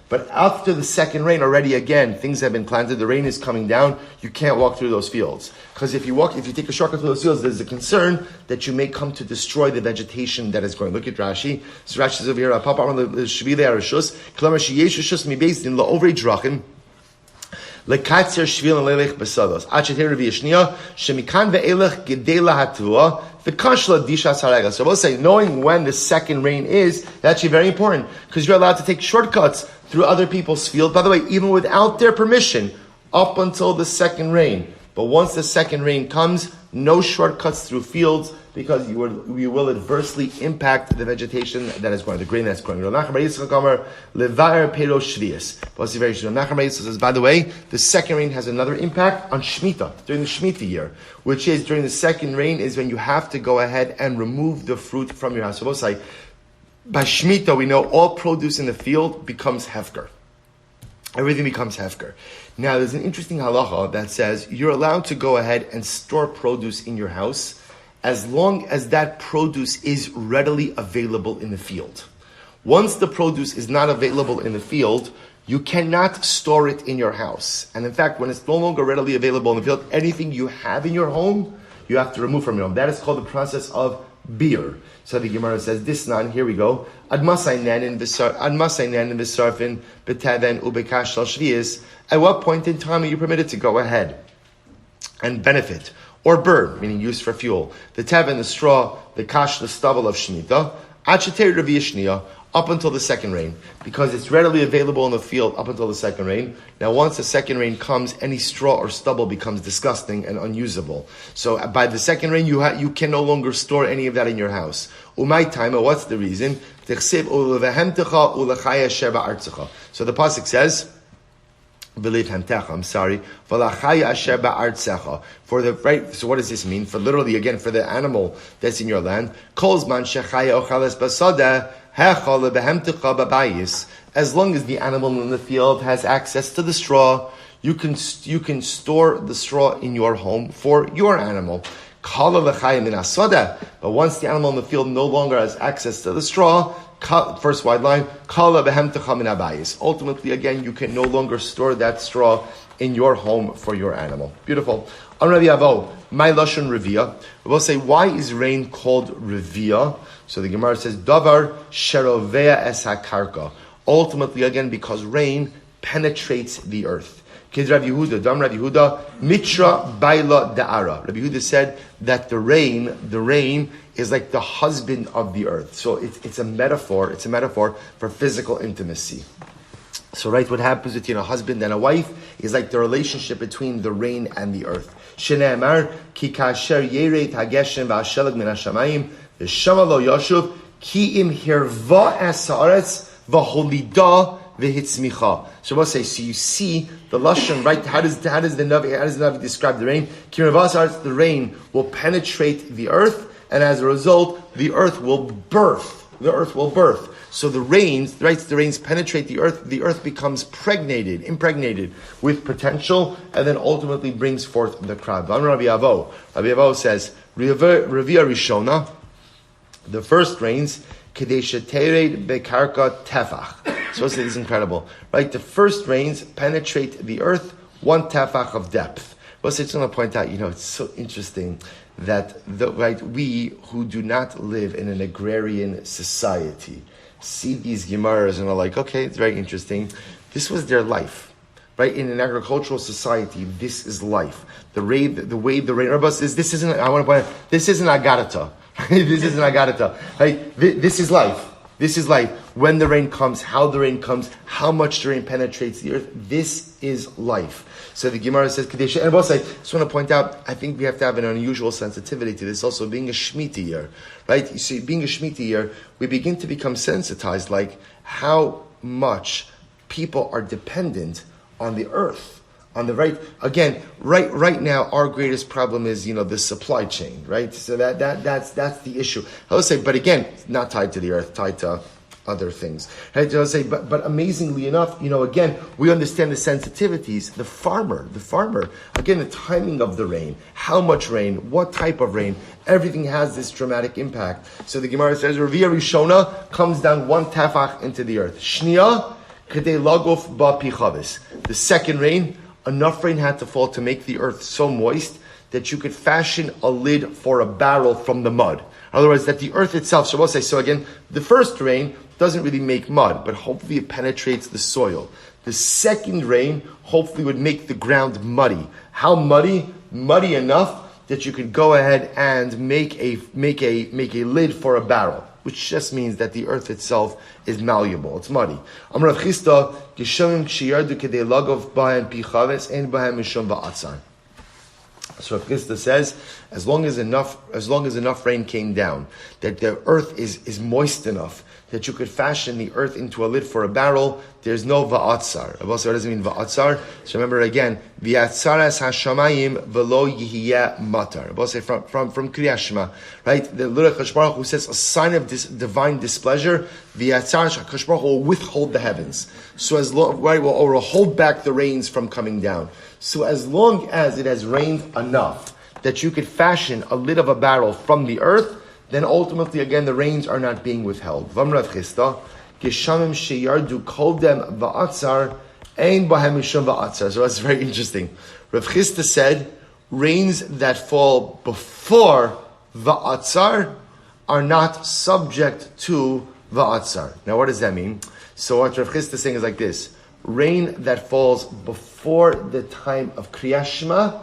But after the second rain, already again, things have been planted, the rain is coming down, you can't walk through those fields. Because if you take a shortcut through those fields, there's a concern that you may come to destroy the vegetation that is growing. Look at Rashi. So Rashi says over here, Papa Shvile Arashus, Klamar Sheyesh Rishus Mi Beis Din La'Ovrei Drachim, Lekatzer Shvil Leilech Besados. Achet Revi Yishnia, Shemikan Ve'elech Gedela Hatua, The kashla dishas harega. So we'll say, knowing when the second rain is actually very important, because you're allowed to take shortcuts through other people's field. By the way, even without their permission, up until the second rain. But once the second rain comes, no shortcuts through fields, because you will adversely impact the vegetation that is growing, the grain that's growing. Says, by the way, the second rain has another impact on Shemitah, during the Shemitah year, which is during the second rain is when you have to go ahead and remove the fruit from your house. So we'll say, by Shemitah, we know all produce in the field becomes hefker. Everything becomes hefker. Now, there's an interesting halacha that says you're allowed to go ahead and store produce in your house as long as that produce is readily available in the field. Once the produce is not available in the field, you cannot store it in your house. And in fact, when it's no longer readily available in the field, anything you have in your home, you have to remove from your home. That is called the process of beer. So the Gemara says, this nan, here we go. At what point in time are you permitted to go ahead and benefit or burn, meaning used for fuel, the teven, the straw, the kash, the stubble of Shemitah, up until the second rain, because it's readily available in the field up until the second rain. Now, once the second rain comes, any straw or stubble becomes disgusting and unusable. So, by the second rain, you can no longer store any of that in your house. Umay taima, what's the reason? So the pasuk says, believe Henech, I'm sorry. For the right, so what does this mean? For literally, again, for the animal that's in your land. As long as the animal in the field has access to the straw, you can store the straw in your home for your animal. But once the animal in the field no longer has access to the straw, first wide line, ultimately, again, you can no longer store that straw in your home for your animal. Beautiful. My lashon revia. We'll say, why is rain called revia? So the Gemara says, davar sherovea es hakarka. Ultimately, again, because rain penetrates the earth. Kid Rabbi Yehuda, Dam Rabbi Yehuda, mitra baila da'ara. Rabbi Yehuda said that the rain is like the husband of the earth. So it's a metaphor for physical intimacy. So right, what happens between a husband and a wife is like the relationship between the rain and the earth. Shene'emar, ki kasher yeret hageshem v'ashelag min hashamayim, v'shama lo yoshuv, ki im hirva es haaretz, v'holida v'hitzmicha. So we'll say, so you see the lashon, right? How does the Navi describe the rain? Ki hirva es haaretz, the rain will penetrate the earth, and as a result, the earth will birth. So the rains penetrate the earth becomes impregnated with potential, and then ultimately brings forth the crop. Rabbi Avo says, Revia Rishona, the first rains, Kadesha Tered Bekarka Tefach. So this is incredible. Right? The first rains penetrate the earth 1 tefach of depth. But I just want to point out, it's so interesting that we who do not live in an agrarian society see these Gemaras and are like, okay, it's very interesting. This was their life, right? In an agricultural society, this is life. The way the rain. Rabbi says, this isn't agadata. This isn't agadata. Right? This is life. This is life. When the rain comes, how the rain comes, how much the rain penetrates the earth. This is life. So the Gemara says, Kadesha, and I just want to point out, I think we have to have an unusual sensitivity to this also, being a Shemitah year, right? You see, being a Shemitah year, we begin to become sensitized, like how much people are dependent on the earth, on the right now, our greatest problem is, the supply chain, right? So that's the issue. I would say, but again, not tied to the earth, tied to other things. Right? So I would say, but amazingly enough, again, we understand the sensitivities. The farmer, again, the timing of the rain, how much rain, what type of rain, everything has this dramatic impact. So the Gemara says, Revia Rishona comes down 1 tefach into the earth. Shnia, Kedei Lagof Ba Pichavis. The second rain, enough rain had to fall to make the earth so moist that you could fashion a lid for a barrel from the mud. In other words, that the earth itself, so we'll say, so again, the first rain doesn't really make mud, but hopefully it penetrates the soil. The second rain hopefully would make the ground muddy. How muddy? Muddy enough that you could go ahead and make a lid for a barrel, which just means that the earth itself is malleable. It's muddy. Amar Rav Chisda, Geshamim Shiyardu Kedei Lagov Bahem Pichaves Ein Bahem Mishum Va'atzar. So Rav Chisda says, as long as enough rain came down, that the earth is moist enough that you could fashion the earth into a lid for a barrel, there's no va'atzar. What does it mean va'atzar? So remember again, v'atzaras hashamayim v'lo yihiyeh matar. From Kriyat Shema, right? The Ludwig Baruch who says a sign of this divine displeasure, v'atzaras HaKadosh Baruch will withhold the heavens. So as long, right, or will hold back the rains from coming down. So as long as it has rained enough that you could fashion a lid of a barrel from the earth, then ultimately, again, the rains are not being withheld. So that's very interesting. Rav Chisda said, rains that fall before va'atzar are not subject to va'atzar. Now, what does that mean? So what Rav Chisda is saying is like this. Rain that falls before the time of Kriyat Shema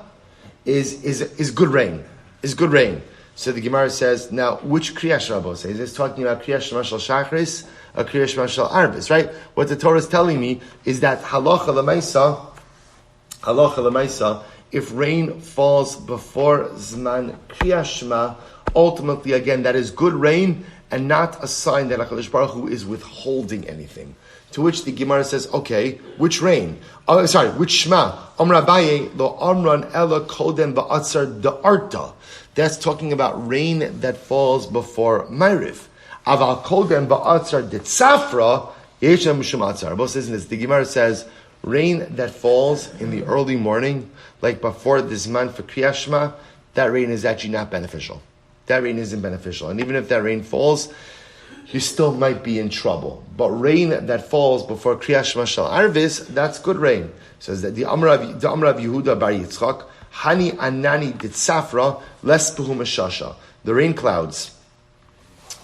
is good rain. Is good rain. So the Gemara says, now, which Kriyat Shema is this talking about Kriyat Shema Shel Shachris or Kriyat Shema Shel Arvis, right? What the Torah is telling me is that halacha l'maisa, if rain falls before Zman Kriyat Shema, ultimately, again, that is good rain and not a sign that HaKadosh Baruch Hu is withholding anything. To which the Gemara says, okay, which rain? Which Shema? Amar Abaye, lo amran ela kodem ba'atzar da'arta. That's talking about rain that falls before Ma'ariv. Aval kodem ba'atzar detzafra, yeshem mishum atzar. Both says this. The Gemara says, rain that falls in the early morning, like before this man for Kriyat Shema, that rain is actually not beneficial. That rain isn't beneficial. And even if that rain falls, you still might be in trouble. But rain that falls before Kriyat Shema Shel Arvis, that's good rain. Says that the Amar of Yehuda bar Yitzchak, Hani Anani Ditzafra, Les Puhum Shasha. The rain clouds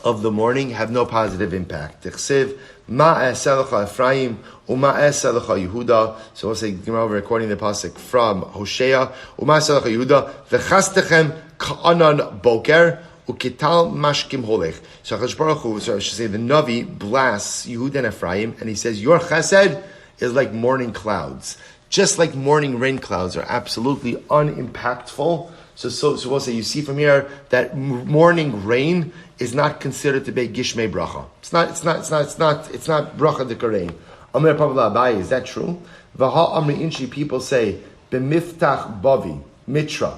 of the morning have no positive impact. Tichsiv, Ma'aselecha Efraim, Uma'aselecha Yehuda. So we'll say, Gemara recording the pasuk from Hosea, Uma'aselecha Yehuda, V'chastechem Ka'anan Boker, Ukital Mashkim Holech. So HaKadosh Baruch Hu, so I should say, the Navi blasts Yehuda and Ephraim, and he says, your chesed is like morning clouds. Just like morning rain clouds are absolutely unimpactful. So we'll say, you see from here that morning rain is not considered to be Gishmei Bracha. It's not Bracha Dekarein. Amir Pabla Abaye, is that true? Vaha Amri Inchi, people say, B'miftach Bavi, Mitra.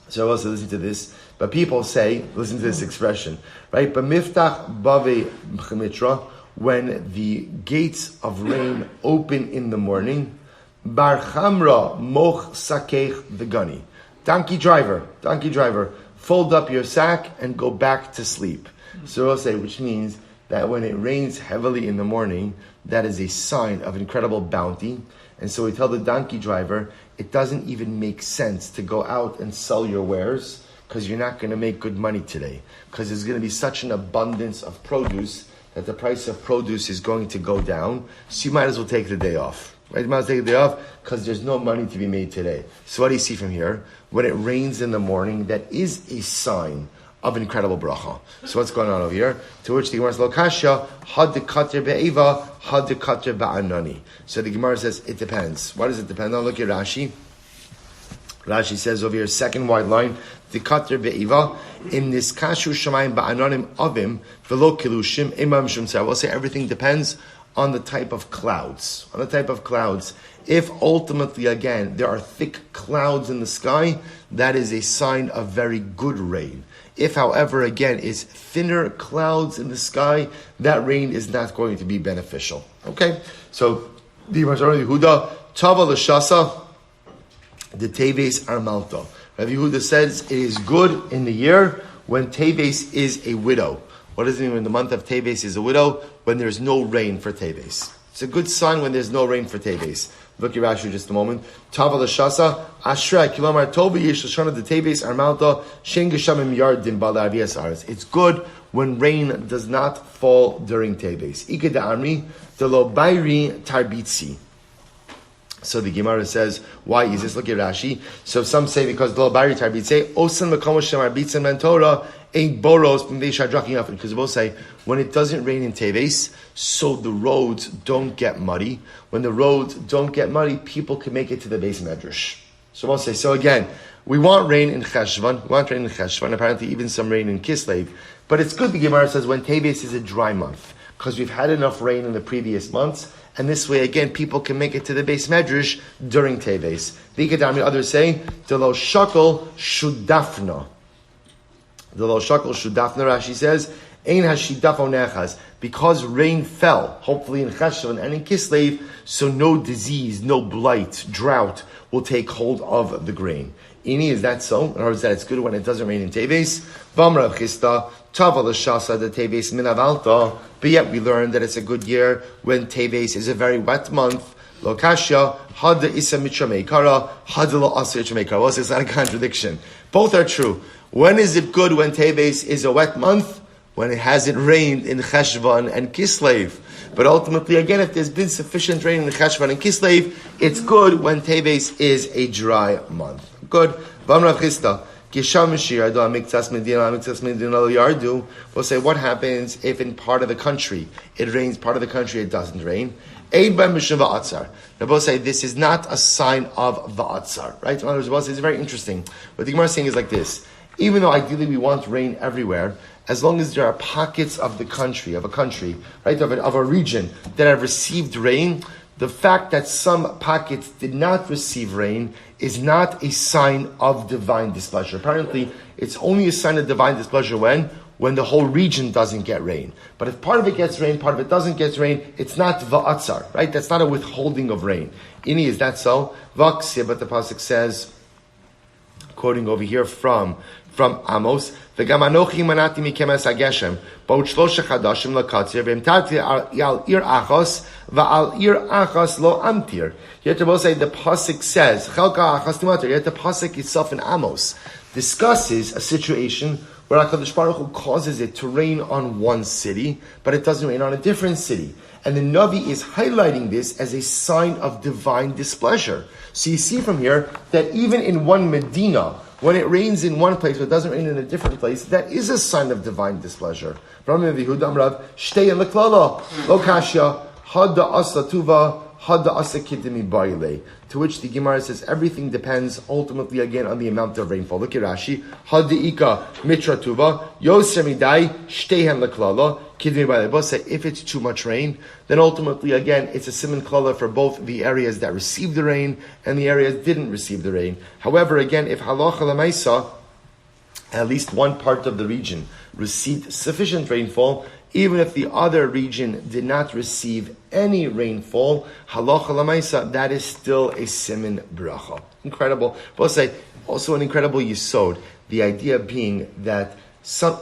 So also listen to this. But people say, listen to this expression, right? B'miftach Bavi Mitra, when the gates of rain open in the morning, Bar Chamra Moch Sakech V'gani. Donkey driver, fold up your sack and go back to sleep. So we'll say, which means that when it rains heavily in the morning, that is a sign of incredible bounty. And so we tell the donkey driver, it doesn't even make sense to go out and sell your wares because you're not going to make good money today. Because there's going to be such an abundance of produce that the price of produce is going to go down. So you might as well take the day off. Right? You might as well take the day off because there's no money to be made today. So what do you see from here? When it rains in the morning, that is a sign of incredible bracha. So what's going on over here? To which the Gemara says, Lokasha, had the kater be'eva, had the kater ba'anani. So the Gemara says, it depends. What does it depend on? Look at Rashi. Rashi says over here, second wide line, the kater be'eva, in this kashu shamayim ba'ananim avim, velo kilushim, imam shumsar. We'll say everything depends on the type of clouds. On the type of clouds. If ultimately, again, there are thick clouds in the sky, that is a sign of very good rain. If, however, again, is thinner clouds in the sky, that rain is not going to be beneficial. Okay? So, the Yehuda, Tava l'shasa, the Teves are malta. Rabbi Yehuda says it is good in the year when Teves is a widow. What does it mean when the month of Teves is a widow? When there's no rain for Teves. It's a good sign when there's no rain for Teves. Look at Rashi just a moment. Tava l'shasa, Ashrei, Kilomar Tobi, Yesh Lashana de Teves, Armalta, Shen Geshamim Yardim Bala Avias Aras. It's good when rain does not fall during Teves. Ike de Amri, de lo Bairi Tarbitzi. So the Gemara says, why is this? Look at Rashi. So some say because the Bari Tarbit say, Osan Makom Shem Arbitzim and Torah ain't boros because they both say when it doesn't rain in Teves, so the roads don't get muddy. When the roads don't get muddy, people can make it to the base medrash. So we'll say, so again, we want rain in Cheshvan. We want rain in Cheshvan. Apparently even some rain in Kislev. But it's good, the Gemara says, when Teves is a dry month. Because we've had enough rain in the previous months. And this way, again, people can make it to the base medrash during Teves. The others say, the lo shakol shudafna. The lo shakol shudafna, Rashi says, ein hashidafo nechaz. Because rain fell, hopefully in Cheshvan and in Kislev, so no disease, no blight, drought will take hold of the grain. Ini, is that so? In other words, that it's good when it doesn't rain in Teves. Vamra Chista, Tava l'shasa the Teves minavalta. But yet we learned that it's a good year when Teves is a very wet month. Lo kasha, hada isa mitra meikara, hada lo asa mitra meikara. Well, it's not a contradiction. Both are true. When is it good when Teves is a wet month? When it hasn't rained in Cheshvan and Kislev. But ultimately, again, if there's been sufficient rain in Cheshvan and Kislev, it's good when Teves is a dry month. Good. We'll say, what happens if in part of the country it rains, part of the country it doesn't rain? Now, both say this is not a sign of va'atzar, right? In other words, it's very interesting. What the Gemara is saying is like this. Even though ideally we want rain everywhere, as long as there are pockets of the country, right, of a region that have received rain, the fact that some pockets did not receive rain is not a sign of divine displeasure. Apparently, it's only a sign of divine displeasure when the whole region doesn't get rain. But if part of it gets rain, part of it doesn't get rain, it's not va'atzar, right? That's not a withholding of rain. Ini, is that so? Vaksya, but the pasuk says, quoting over here from Amos, "V'gam anochi manati mikem es hageshem, ba'ut shlosha chadashim lakatzir, v'imtarti al ir achos, va'al ir achos lo amtir." Yet the both say the pasuk says, "Chelka achos timatir." Yet the pasuk itself in Amos discusses a situation where HaKadosh Baruch Hu causes it to rain on one city, but it doesn't rain on a different city. And the Navi is highlighting this as a sign of divine displeasure. So you see from here that even in one Medina, when it rains in one place but doesn't rain in a different place, that is a sign of divine displeasure. To which the Gemara says everything depends ultimately again on the amount of rainfall. Look at Rashi. If it's too much rain, then ultimately again it's a siman klala for both the areas that received the rain and the areas that didn't receive the rain. However, again, if halacha lemaisa, at least one part of the region received sufficient rainfall, even if the other region did not receive any rainfall, halacha lemaisa, that is still a siman bracha. Incredible. But I'll say also an incredible yisod. The idea being that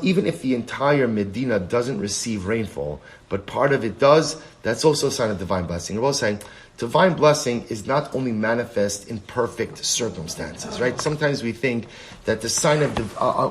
even if the entire Medina doesn't receive rainfall, but part of it does, that's also a sign of divine blessing. We're both saying divine blessing is not only manifest in perfect circumstances, right? Sometimes we think that the sign of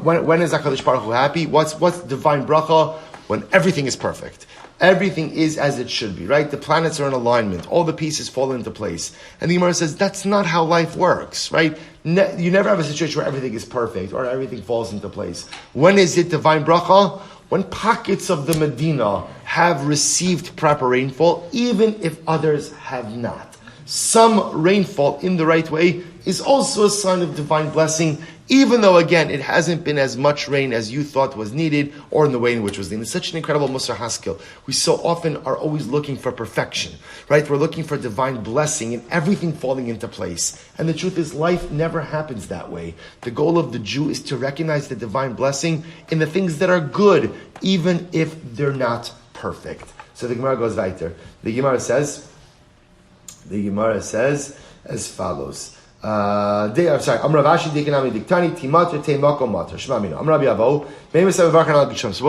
when is HaKadosh Baruch Hu happy? What's divine bracha? When everything is perfect. Everything is as it should be, right? The planets are in alignment. All the pieces fall into place. And the Gemara says that's not how life works, right? You never have a situation where everything is perfect or everything falls into place. When is it divine bracha? When pockets of the Medina have received proper rainfall, even if others have not. Some rainfall in the right way is also a sign of divine blessing, even though, again, it hasn't been as much rain as you thought was needed, or in the way in which was needed. It's such an incredible Musar Haskell. We so often are always looking for perfection, right? We're looking for divine blessing and everything falling into place. And the truth is, life never happens that way. The goal of the Jew is to recognize the divine blessing in the things that are good, even if they're not perfect. So the Gemara goes weiter. The Gemara says as follows. So we'll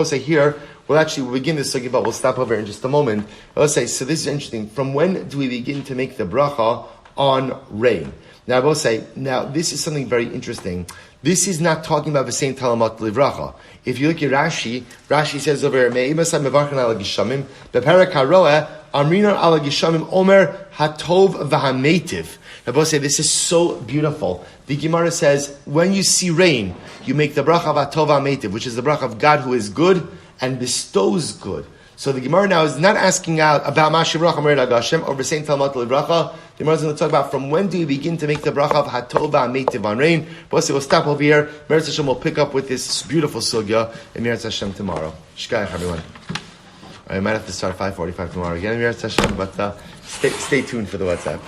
say here, we'll begin this sugya, but we'll stop over in just a moment. Let's say, so this is interesting. From when do we begin to make the bracha on rain? Now I will say, this is something very interesting. This is not talking about the same TALMUD livracha. If you look at Rashi says over here, Amrina ala Gishamim Omer Hatov v'Hametiv. Rabbi say this is so beautiful. The Gemara says when you see rain, you make the bracha of Hatov v'Hametiv, which is the bracha of God who is good and bestows good. So the Gemara now is not asking out about Mashiv Bracha Merid Agashem or saying Talmud Bracha. The Gemara is going to talk about from when do you begin to make the bracha of Hatov v'Hametiv on rain. But we'll stop over here. Meretz Hashem will pick up with this beautiful sugya in Meretz Hashem tomorrow. Shkayach everyone. I might have to start 5:45 tomorrow again in Meretz Hashem, but stay tuned for the WhatsApp.